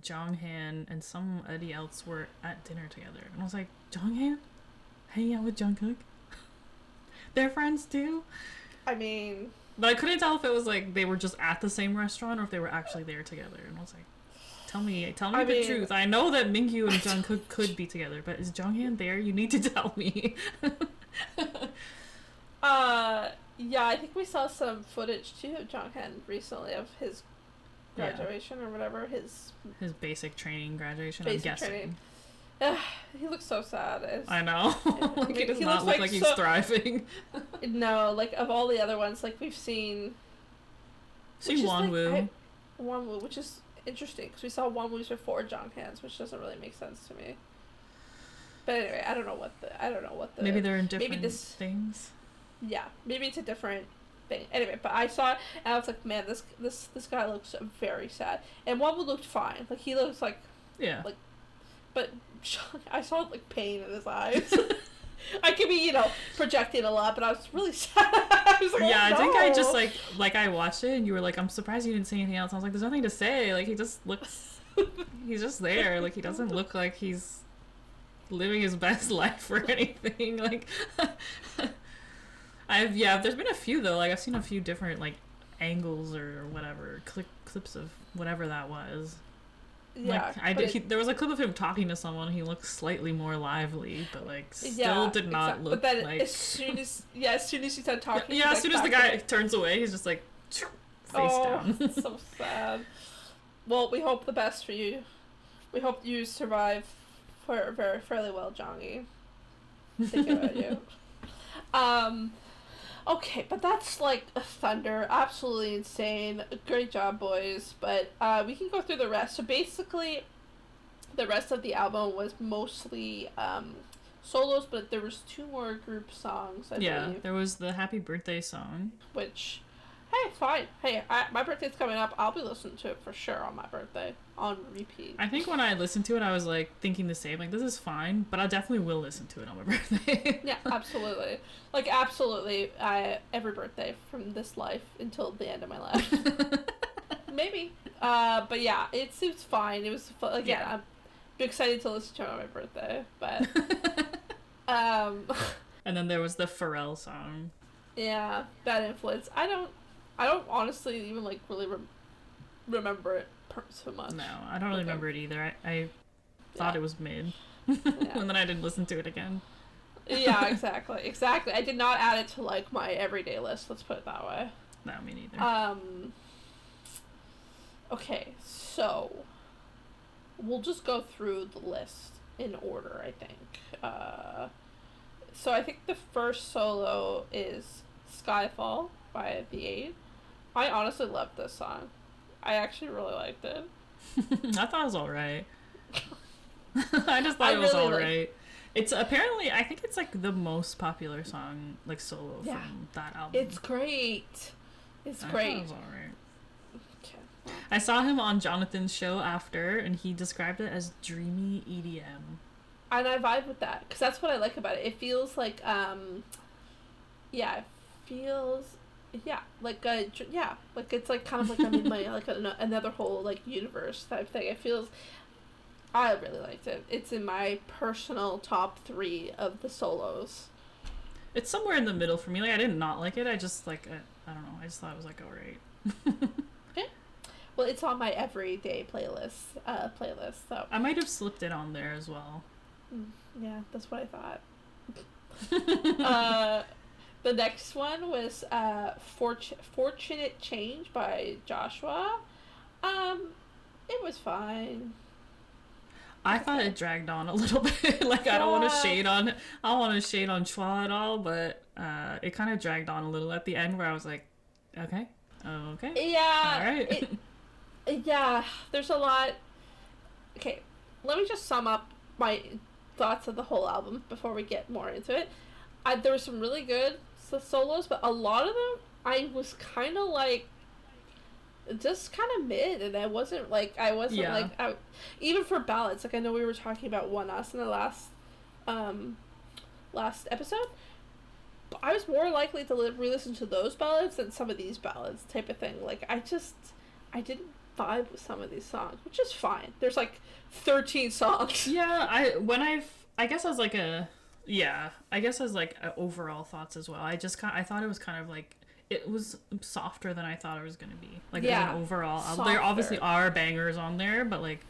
Jonghan, and somebody else were at dinner together. And I was like, Jonghan? Hanging out with Jungkook? They're friends too? I mean... But I couldn't tell if it was like they were just at the same restaurant or if they were actually there together. And I was like, tell me the truth. I know that Mingyu and Jungkook could be together, but is Jonghan there? You need to tell me. Yeah, I think we saw some footage too of Jonghan recently of his graduation or whatever. His basic training graduation, I'm guessing. He looks so sad. I know. Like, he does not look like he's thriving. No, like, of all the other ones, like, we've seen... Wonwoo. Wonwoo, which is interesting, because we saw Wonwoo's before Jonghan's, which doesn't really make sense to me. But anyway, I don't know what the... Maybe they're in different things? Yeah, maybe it's a different thing. Anyway, but I saw it, and I was like, man, this guy looks very sad. And Wonwoo looked fine. Like, he looks like... Yeah. Like, but I saw, like, pain in his eyes. I could be, projecting a lot, but I was really sad. I was like, yeah, oh, I think I just, like, I watched it, and you were like, I'm surprised you didn't say anything else. I was like, there's nothing to say. Like, he just looks... he's just there. Like, he doesn't look like he's living his best life or anything. Like... there's been a few, though. Like, I've seen a few different, like, angles or whatever, clips of whatever that was. Yeah, like, there was a clip of him talking to someone. He looked slightly more lively, but like still did not look. But then like... as soon as he started talking, yeah, as soon as the guy turns away, he's just like face down. So sad. Well, we hope the best for you. We hope you survive fairly well, Jongy. Thinking about you. Okay, but that's like a thunder. Absolutely insane. Great job, boys. But we can go through the rest. So basically, the rest of the album was mostly solos, but there was 2 more group songs, I believe. There was the Happy Birthday song. Which, hey, fine. Hey, my birthday's coming up. I'll be listening to it for sure on my birthday. On repeat. I think when I listened to it, I was like thinking the same. Like, this is fine, but I definitely will listen to it on my birthday. Yeah, absolutely. Like, absolutely. Every birthday from this life until the end of my life. Maybe. But yeah, it seems fine. It was fun. Again, I'm excited to listen to it on my birthday. But and then there was the Pharrell song. Yeah, Bad Influence. I don't honestly even like really remember it so much. No, I don't really remember it either. I thought it was mid. And then I didn't listen to it again. Yeah, exactly. I did not add it to like my everyday list, let's put it that way. No, me neither. Okay, so we'll just go through the list in order, I think. So I think the first solo is Skyfall by The Eight. I honestly loved this song. I actually really liked it. I thought it was alright. I just thought it was alright. It's apparently, I think it's like the most popular song, like solo from that album. It's great. It's great. Thought it was alright. Okay. I saw him on Jonathan's show after, and he described it as dreamy EDM. And I vibe with that, because that's what I like about it. It feels like, like it's like kind of like I'm in my like another whole like universe type thing. It feels. I really liked it. It's in my personal top 3 of the solos. It's somewhere in the middle for me. Like, I did not like it. I just like I don't know. I just thought it was like alright. Okay. Well, it's on my everyday playlist. So I might have slipped it on there as well. Yeah, that's what I thought. The next one was Fortunate Change by Joshua. It was fine. I thought it dragged on a little bit. Like, I don't want to shade on Chua at all, but it kind of dragged on a little at the end where I was like, okay. Yeah. All right. Yeah, there's a lot. Okay, let me just sum up my thoughts of the whole album before we get more into it. There were some really good solos, but a lot of them I was kind of like just kind of mid, and I wasn't like even for ballads. Like I know we were talking about One Us in the last episode. But I was more likely to re-listen to those ballads than some of these ballads type of thing. Like I didn't vibe with some of these songs, which is fine. There's like 13 songs. Yeah, I guess as like overall thoughts as well. I thought it was kind of like it was softer than I thought it was gonna be. Like as an overall, softer. There obviously are bangers on there, but like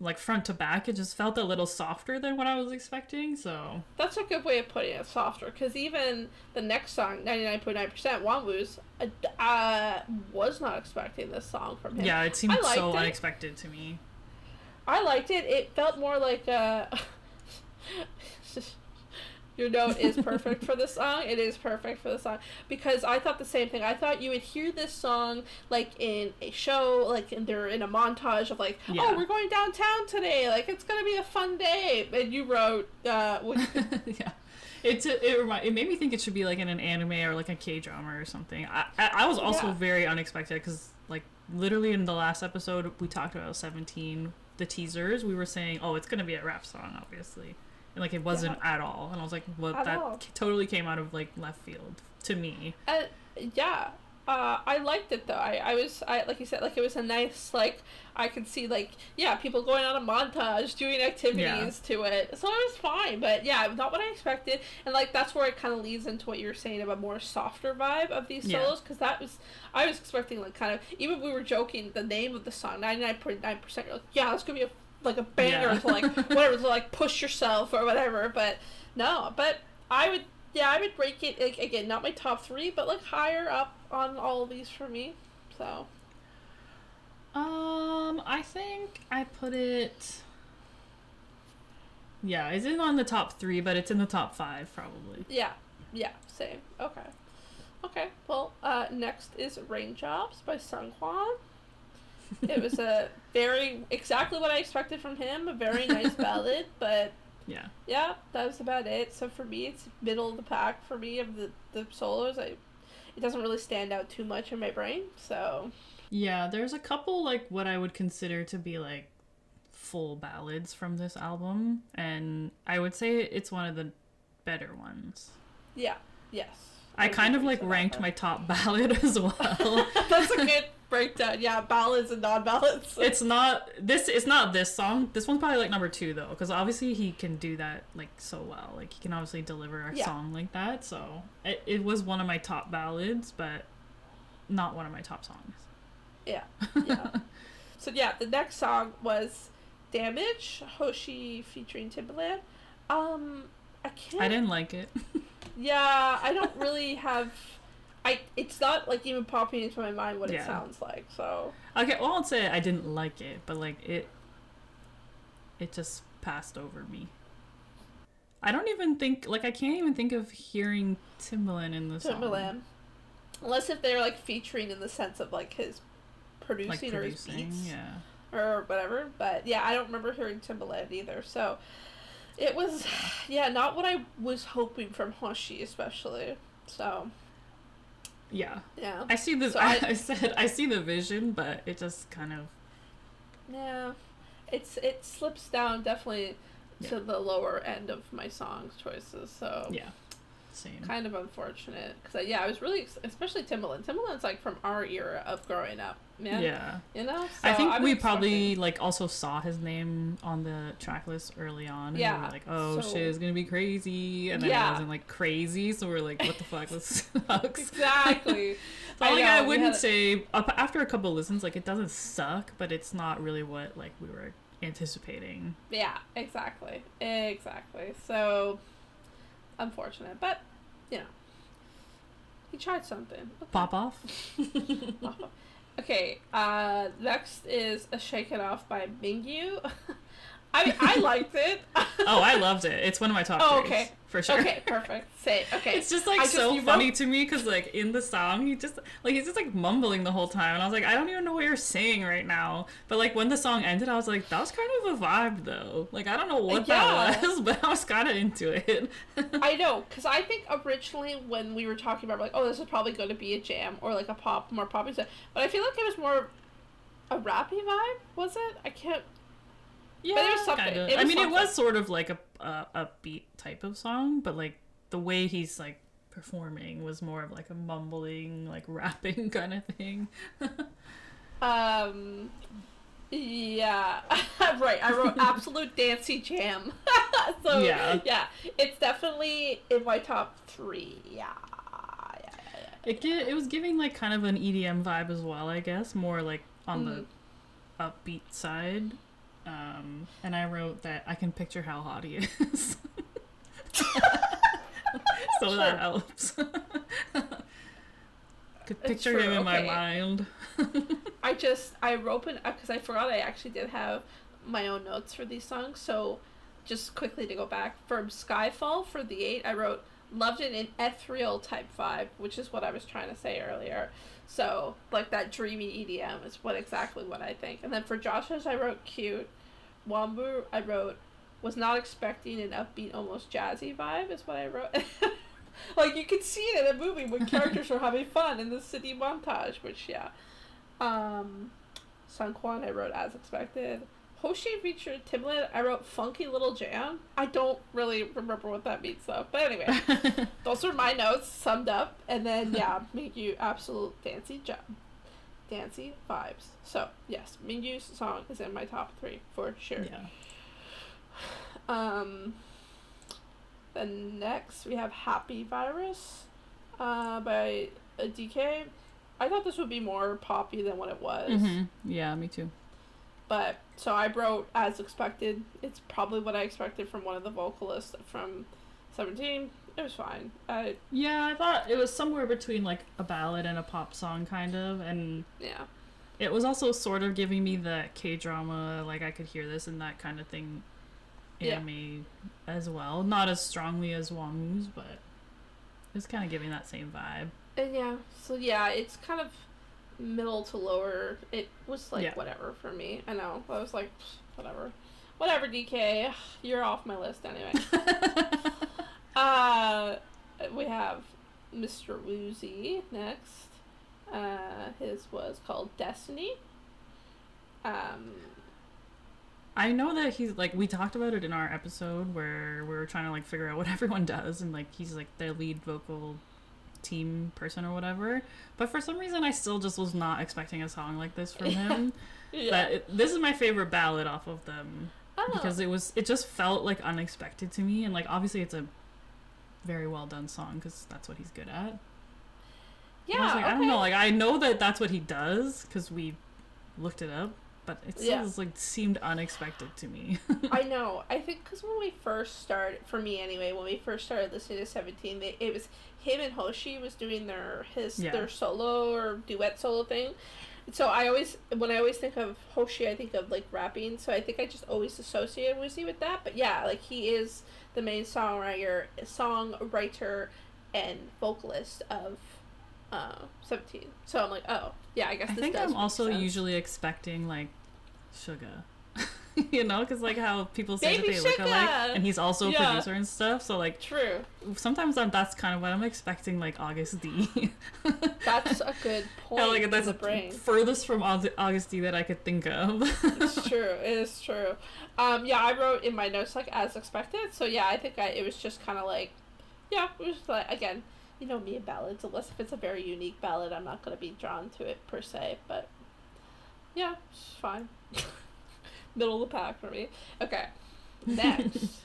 like front to back, it just felt a little softer than what I was expecting. So that's a good way of putting it, softer. Because even the next song, 99.9%, Wanwoo's, I was not expecting this song from him. Yeah, it seemed so unexpected to me. I liked it. It felt more like your note is perfect for this song. It is perfect for the song. Because I thought the same thing. I thought you would hear this song, like, in a show, like, and they're in a montage of, like, oh, we're going downtown today. Like, it's going to be a fun day. And you wrote, yeah. It made me think it should be, like, in an anime or, like, a K-drama or something. I was also very unexpected because, like, literally in the last episode, we talked about 17, the teasers. We were saying, oh, it's going to be a rap song, obviously. And, like, it wasn't at all. And I was like, well, totally came out of, like, left field to me. I liked it, though. I like you said, like, it was a nice, like, I could see, like, people going on a montage, doing activities to it. So it was fine. But, not what I expected. And, like, that's where it kind of leads into what you were saying about more softer vibe of these solos. Because I was expecting, like, kind of, even we were joking, the name of the song, 99.9%, you're like, yeah, it's going to be a banger to like whatever, to like push yourself or whatever. But no, but I would rank it, like, again, not my top 3, but like higher up on all of these for me. So I think I put it, it's in the top 3, but it's in the top 5 probably. Same. Okay, well, next is Raindrops by Sungkwan. It was exactly what I expected from him, a very nice ballad, but that was about it. So for me, it's middle of the pack for me of the solos. It doesn't really stand out too much in my brain, so. Yeah, there's a couple, like, what I would consider to be, like, full ballads from this album, and I would say it's one of the better ones. Yeah, yes. I kind of, like, ranked my top ballad as well. That's a good breakdown. Yeah, ballads and non-ballads. It's not this song. This one's probably, like, number 2, though, because obviously he can do that, like, so well. Like, he can obviously deliver a song like that, so it was one of my top ballads, but not one of my top songs. Yeah. So, the next song was Damage, Hoshi featuring Timbaland. I didn't like it. Yeah, I don't really have... It's not, like, even popping into my mind what it sounds like, so... Okay, well, I'll say I didn't like it, but, like, it just passed over me. I don't even think... Like, I can't even think of hearing Timbaland in the song. Timbaland. Unless if they're, like, featuring in the sense of, like, his producing or his beats. Or whatever. But, I don't remember hearing Timbaland either, so... It was, not what I was hoping from Hoshi, especially. So. Yeah. Yeah. I see the. So I said I see the vision, but it just kind of. Yeah, it slips down definitely to the lower end of my songs choices. So. Yeah. Same. Kind of unfortunate because I was really, especially Timbaland. Timbaland's like from our era of growing up, man. Yeah. You know. So I think we probably like also saw his name on the track list early on. And we were like, oh shit, it's gonna be crazy, and then it wasn't like crazy, so we're like, what the fuck, this sucks. Exactly. So I wouldn't say after a couple listens, like it doesn't suck, but it's not really what like we were anticipating. Yeah. Exactly. So. Unfortunate, but he tried something. Okay. Pop off. Okay, next is a Shake It Off by Mingyu. I mean, I liked it. Oh, I loved it. It's one of my top Oh, threes, okay. for sure. Okay, perfect. Say okay. It's just like so funny to me because like in the song he's just like mumbling the whole time, and I was like, I don't even know what you're saying right now. But like when the song ended, I was like, that was kind of a vibe though. Like I don't know what that was, but I was kind of into it. I know, because I think originally when we were talking about like, oh, this is probably going to be a jam or like a more poppy stuff, but I feel like it was more a rappy vibe. Was it? I can't. Yeah, but it was something. Kinda. I mean, it was sort of like a beat type of song, but like the way he's like performing was more of like a mumbling, like rapping kind of thing. Yeah, right. I wrote absolute dancey jam. So yeah, it's definitely in my top 3. Yeah. It was giving like kind of an EDM vibe as well, I guess, more like on the upbeat side. And I wrote that I can picture how hot he is. So that helps. Could picture him in my mind. I wrote it because I forgot I actually did have my own notes for these songs. So just quickly to go back, from Skyfall for the 8, I wrote, loved it in ethereal type vibe, which is what I was trying to say earlier. So like that dreamy EDM is exactly what I think. And then for Josh's, I wrote cute. Wambu, I wrote, was not expecting an upbeat, almost jazzy vibe, is what I wrote. Like, you can see it in a movie when characters are having fun in the city montage, which, yeah. Sunquan, I wrote as expected. Hoshi featured Timbaland, I wrote funky little jam. I don't really remember what that means, though. But anyway, those are my notes summed up. And then, yeah, Mingyu, absolute dancey vibes. So, yes, Mingyu's song is in my top 3 for sure. Yeah. Then next we have Happy Virus by DK. I thought this would be more poppy than what it was. Mm-hmm. Yeah, me too. But, so I wrote as expected. It's probably what I expected from one of the vocalists from 17. It was fine. Yeah, I thought it was somewhere between like a ballad and a pop song kind of, and yeah. It was also sort of giving me the K-drama, like I could hear this and that kind of thing in me as well. Not as strongly as Wangwoo's, but it's kind of giving that same vibe. And yeah, so yeah, it's kind of middle to lower. It was like whatever for me. I know. I was like, whatever DK, you're off my list anyway. We have Mr. Woozy next. His was called Destiny. I know that he's like, we talked about it in our episode where we were trying to like figure out what everyone does, and like he's like the lead vocal team person or whatever, but for some reason I still just was not expecting a song like this from him. But this is my favorite ballad off of them because it just felt like unexpected to me, and like obviously it's a very well done song because that's what he's good at. I was like, I don't know, like I know that that's what he does because we looked it up, but it still like seemed unexpected to me. I know. I think because when we first started, for me anyway, when we first started listening to 17, it was him and Hoshi was doing their solo or duet solo thing. So when I always think of Hoshi, I think of like rapping. So I think I just always associate Woozy with that. But yeah, like he is the main songwriter, and vocalist of 17. So I'm like, oh yeah, I guess. I think I'm also usually expecting like Suga. You know, because like how people say Baby that they look alike, and he's also a producer and stuff. So like, true. Sometimes that's kind of what I'm expecting, like August D. That's a good point. Like that's the furthest from August D that I could think of. It's true. It is true. Yeah, I wrote in my notes like as expected. So yeah, I think it was just kind of like, yeah, it was like, again, you know me and ballads. Unless if it's a very unique ballad, I'm not gonna be drawn to it per se. But yeah, it's fine. Middle of the pack for me. Okay. Next,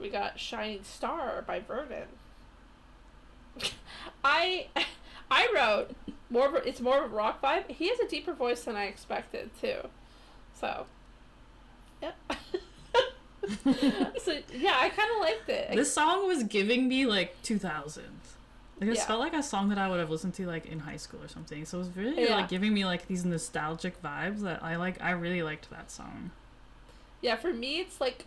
we got Shining Star by Vernon. I wrote it's more of a rock vibe. He has a deeper voice than I expected too. So, yeah. So yeah, I kind of liked it. This song was giving me like 2000s. Like it felt like a song that I would have listened to like in high school or something. So it was really like giving me like these nostalgic vibes that I really liked that song. Yeah, for me, it's like,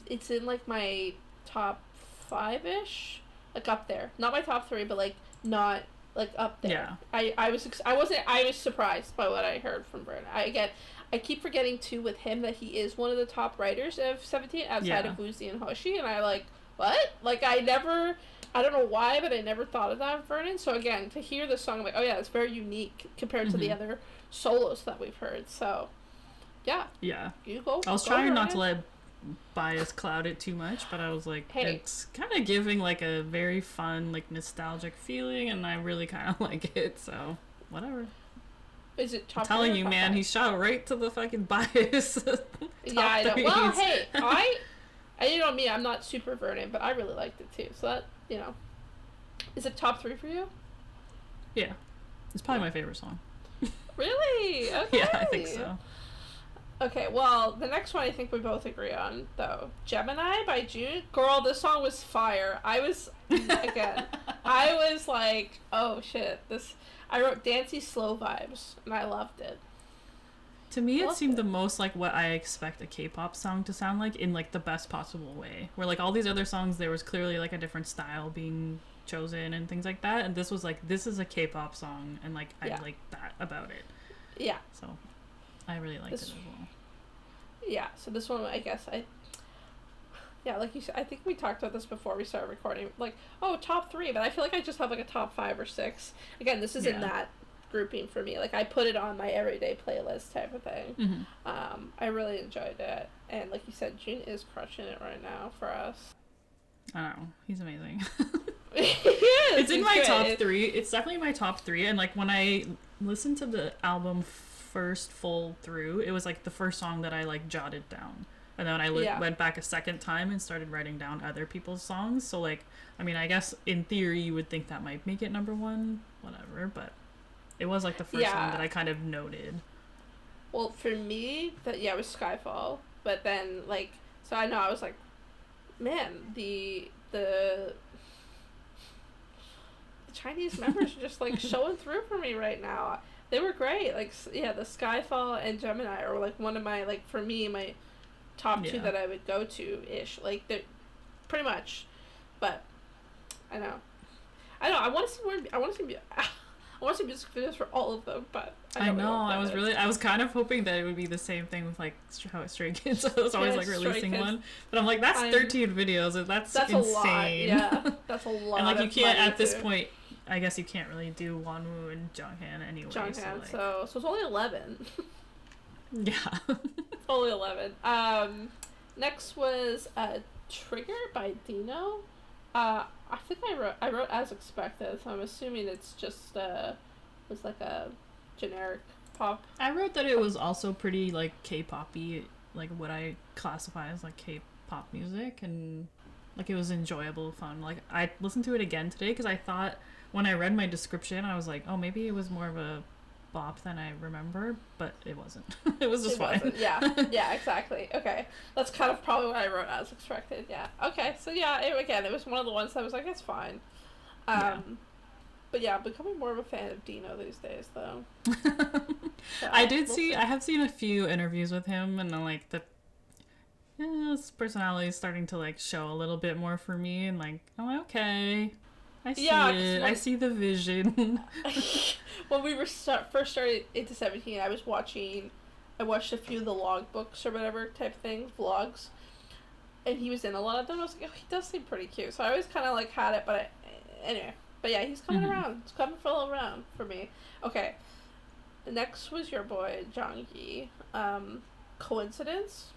it's in like my top 5-ish, like up there. Not my top 3, but like not like up there. Yeah. I was surprised by what I heard from Vernon. I keep forgetting too with him that he is one of the top writers of 17 outside of Woozy and Hoshi, and I like, what? Like, I don't know why, but I never thought of that in Vernon. So again, to hear the song, I'm like, oh yeah, it's very unique compared to the other solos that we've heard. So yeah. Yeah. You go. I was trying not to let bias cloud it too much, but I was like, hey, it's kind of giving like a very fun, like nostalgic feeling, and I really kind of like it, so whatever. Is it top? I'm telling you, man, 5? He shot right to the fucking bias. Yeah, I know. Well, hey, you know me, I'm not super Vernon, but I really liked it too. So that, you know, is it top 3 for you? Yeah, it's probably my favorite song. Really? Okay. Yeah, I think so. Okay, well, the next one I think we both agree on, though. Gemini by June. Girl, this song was fire. I was like, oh shit, I wrote dancey slow vibes, and I loved it. To me, it seemed the most like what I expect a K-pop song to sound like, in like the best possible way. Where like all these other songs, there was clearly like a different style being chosen and things like that, and this was like, this is a K-pop song, and like I like that about it. Yeah. So I really liked it as well. Yeah, so this one, I guess like you said, I think we talked about this before we started recording, like, oh, top 3, but I feel like I just have like a top 5 or 6. Again, this is in that grouping for me. Like, I put it on my everyday playlist type of thing. I really enjoyed it, and like you said, June is crushing it right now for us. I don't know, he's amazing. He is. It's in my top 3. It's definitely my top 3, and like when I listened to the album first full through, it was like the first song that I like jotted down, and then I went back a second time and started writing down other people's songs. So like, I mean, I guess in theory you would think that might make it number 1, whatever, but it was like the first one that I kind of noted. Well, for me, it was Skyfall, but then like, so I know I was like, man, the Chinese members are just like showing through for me right now. They were great. Like, yeah, the Skyfall and Gemini are like one of my, like, for me, my top 2 that I would go to ish. Like, they're pretty much. But I know. I want to see more. I want to see music videos for all of them. But I know. I was kind of hoping that it would be the same thing with like how Stray Kids was always like releasing one. But I'm like, that's 13 videos. That's insane. A lot. Yeah, that's a lot. And like, you can't at this point. I guess you can't really do Wonwoo and Jonghan anyway. So it's only 11. Yeah. It's only 11. Next was Trigger by Dino. I think I wrote As Expected, so I'm assuming it's just was like a generic pop. I wrote that it was also pretty like K-poppy, like what I classify as like K-pop music, and like it was enjoyable, fun. Like I listened to it again today because I thought, when I read my description, I was like, oh, maybe it was more of a bop than I remember, but it wasn't. It was just fine. Yeah, exactly. Okay. That's kind of probably what I wrote As Expected, yeah. Okay, so yeah, it was one of the ones that I was like, it's fine. But yeah, I'm becoming more of a fan of Dino these days, though. So, I have seen a few interviews with him, and I'm like, his personality is starting to like show a little bit more for me, and like, I'm like, okay. I see it. I see the vision. When we were first started into 17, I watched a few of the logbooks or whatever type thing, vlogs, and he was in a lot of them. I was like, oh, he does seem pretty cute. So I always kind of like had it, but anyway. But yeah, he's coming around. He's coming full around for me. Okay. Next was your boy, Jonggi. Coincidence?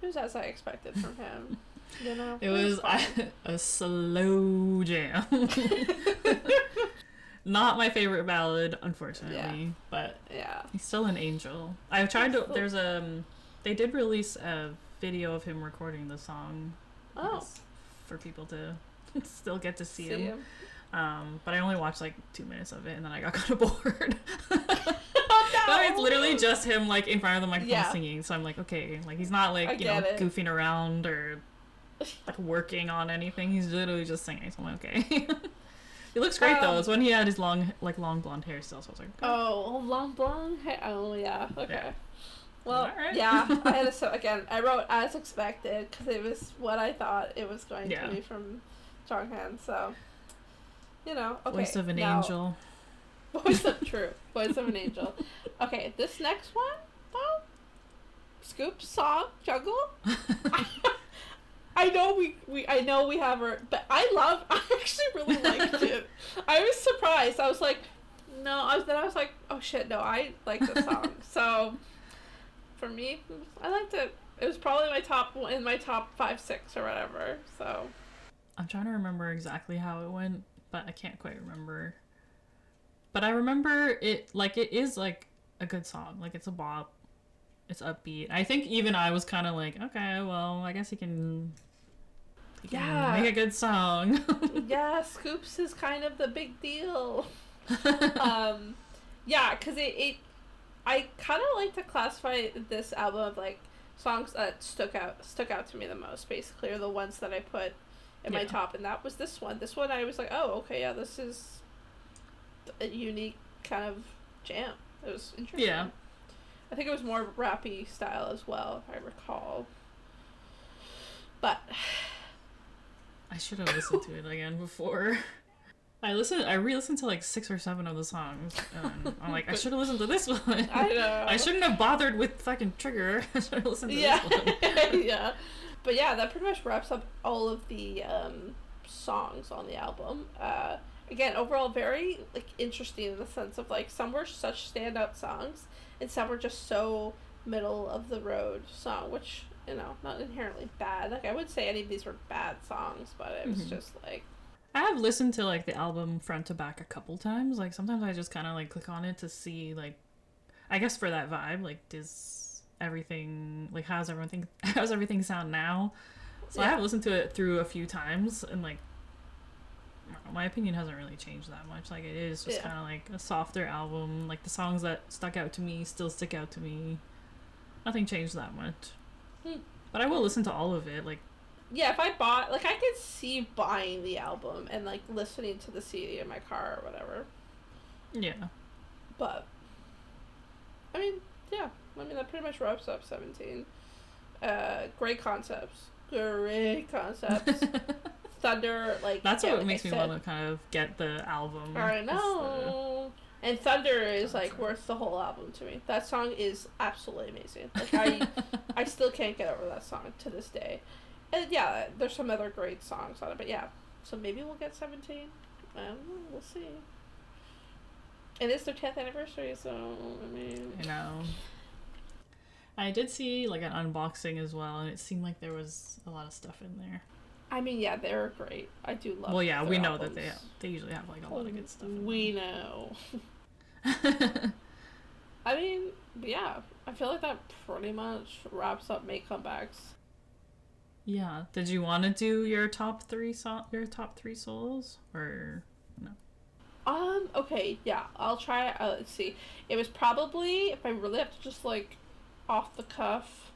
It was as I expected from him. You know, it was a slow jam. Not my favorite ballad, unfortunately, but he's still an angel. I tried to. There's they did release a video of him recording the song. For people to still get to see him. But I only watched like 2 minutes of it, and then I got kind of bored. No, it's literally just him like in front of the microphone singing. So I'm like, okay, like he's not like goofing around or like working on anything. He's literally just singing. So I'm like, okay. He looks great though. It's when he had his long blonde hair still. So I was like, okay. Oh, long blonde hair. Oh yeah. Okay. Yeah. Well, Alright. yeah. I wrote as expected because it was what I thought it was going to be from Jonghan. So, okay. Voice of an angel. Voice of an angel. Okay, this next one, though, Scoop's song, Jungle. I know we have her, but I actually really liked it. I was surprised. I was like, no, I was like, oh shit, no, I like this song. So, for me, I liked it. It was probably in my top 5, 6 or whatever, so. I'm trying to remember exactly how it went, but I can't quite remember. But I remember it is like a good song. Like it's a bop. It's upbeat. I think even I was kind of like, okay, well, I guess he can make a good song. Yeah, Scoops is kind of the big deal. Yeah, because I kind of like to classify this album of like songs that stuck out to me the most, basically, or the ones that I put in my top, and that was this one. This one I was like, oh, okay, yeah, this is a unique kind of jam. It was interesting. Yeah. I think it was more rappy style as well, if I recall. But I should have listened to it again before. I re-listened to like 6 or 7 of the songs, and I'm like, I should have listened to this one. I know. I shouldn't have bothered with fucking Trigger. I should have listened to this one. Yeah. But yeah, that pretty much wraps up all of the songs on the album. Again, overall very like interesting in the sense of like some were such standout songs and some were just so middle of the road song, which, not inherently bad. Like I would say any of these were bad songs, but it was just like, I have listened to like the album front to back a couple times. Like sometimes I just kind of like click on it to see like, I guess for that vibe, like does everything like how's everything sound now? So I have listened to it through a few times, and like my opinion hasn't really changed that much. Like it is just kind of like a softer album. Like the songs that stuck out to me still stick out to me. Nothing changed that much. But I will listen to all of it. Like yeah, if I bought, like I could see buying the album and like listening to the CD in my car or whatever. Yeah. But I mean, that pretty much wraps up 17. Great concepts. Thunder, like that's what makes me want to kind of get the album. I know. And Thunder is like worth the whole album to me. That song is absolutely amazing. Like I still can't get over that song to this day. And yeah, there's some other great songs on it, but yeah. So maybe we'll get 17. We'll see. And it's their 10th anniversary, so I mean. I know. I did see like an unboxing as well, and it seemed like there was a lot of stuff in there. I mean, yeah, they're great. I do love. Well, yeah, we know albums. that they usually have like a lot of good stuff. We know. I mean, yeah, I feel like that pretty much wraps up Make Comebacks. Yeah. Did you want to do your top 3 solos or no? Okay, yeah, I'll try. Let's see. It was probably, if I really have to just like off the cuff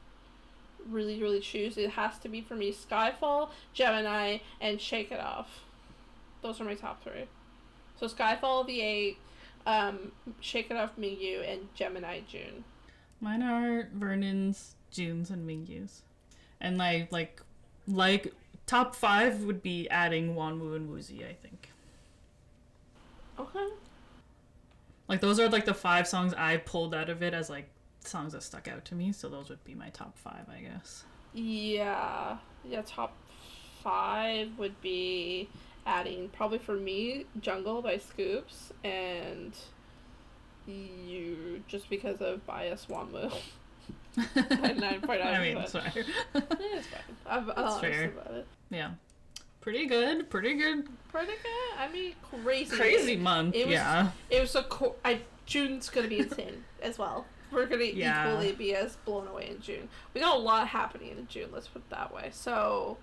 really choose, it has to be for me Skyfall, Gemini, and Shake It Off. Those are my top 3. So Skyfall V8, Shake It Off Mingyu, and Gemini June. Mine are Vernon's, June's, and Mingyu's. And like top 5 would be adding Wanwoo and Woozi, I think. Okay. Like those are like the 5 songs I pulled out of it as like songs that stuck out to me, so those would be my top 5, I guess. Yeah, top 5 would be adding, probably for me, Jungle by Scoops, and you, just because of bias, Wanwoo. 9.9. I mean, sorry. It's fine. I'm fair about it. Yeah. Pretty good. I mean, crazy month. It was June's gonna be insane as well. We're gonna equally be as blown away in June. We got a lot happening in June, let's put it that way. So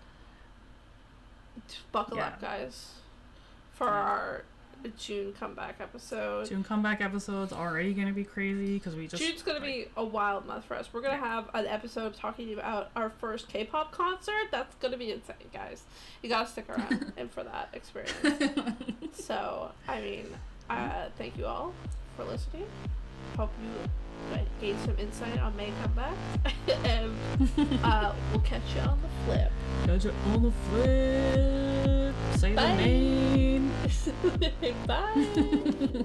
buckle up, guys, for our a June comeback episode. June comeback episode's already gonna be crazy because we just. June's gonna be a wild month for us. We're gonna have an episode talking about our first K-pop concert. That's gonna be insane, guys. You gotta stick around and for that experience. So, I mean, thank you all for listening. Hope you gained some insight on May comeback. And we'll catch you on the flip. Catch you on the flip. Say Bye. the name. Bye.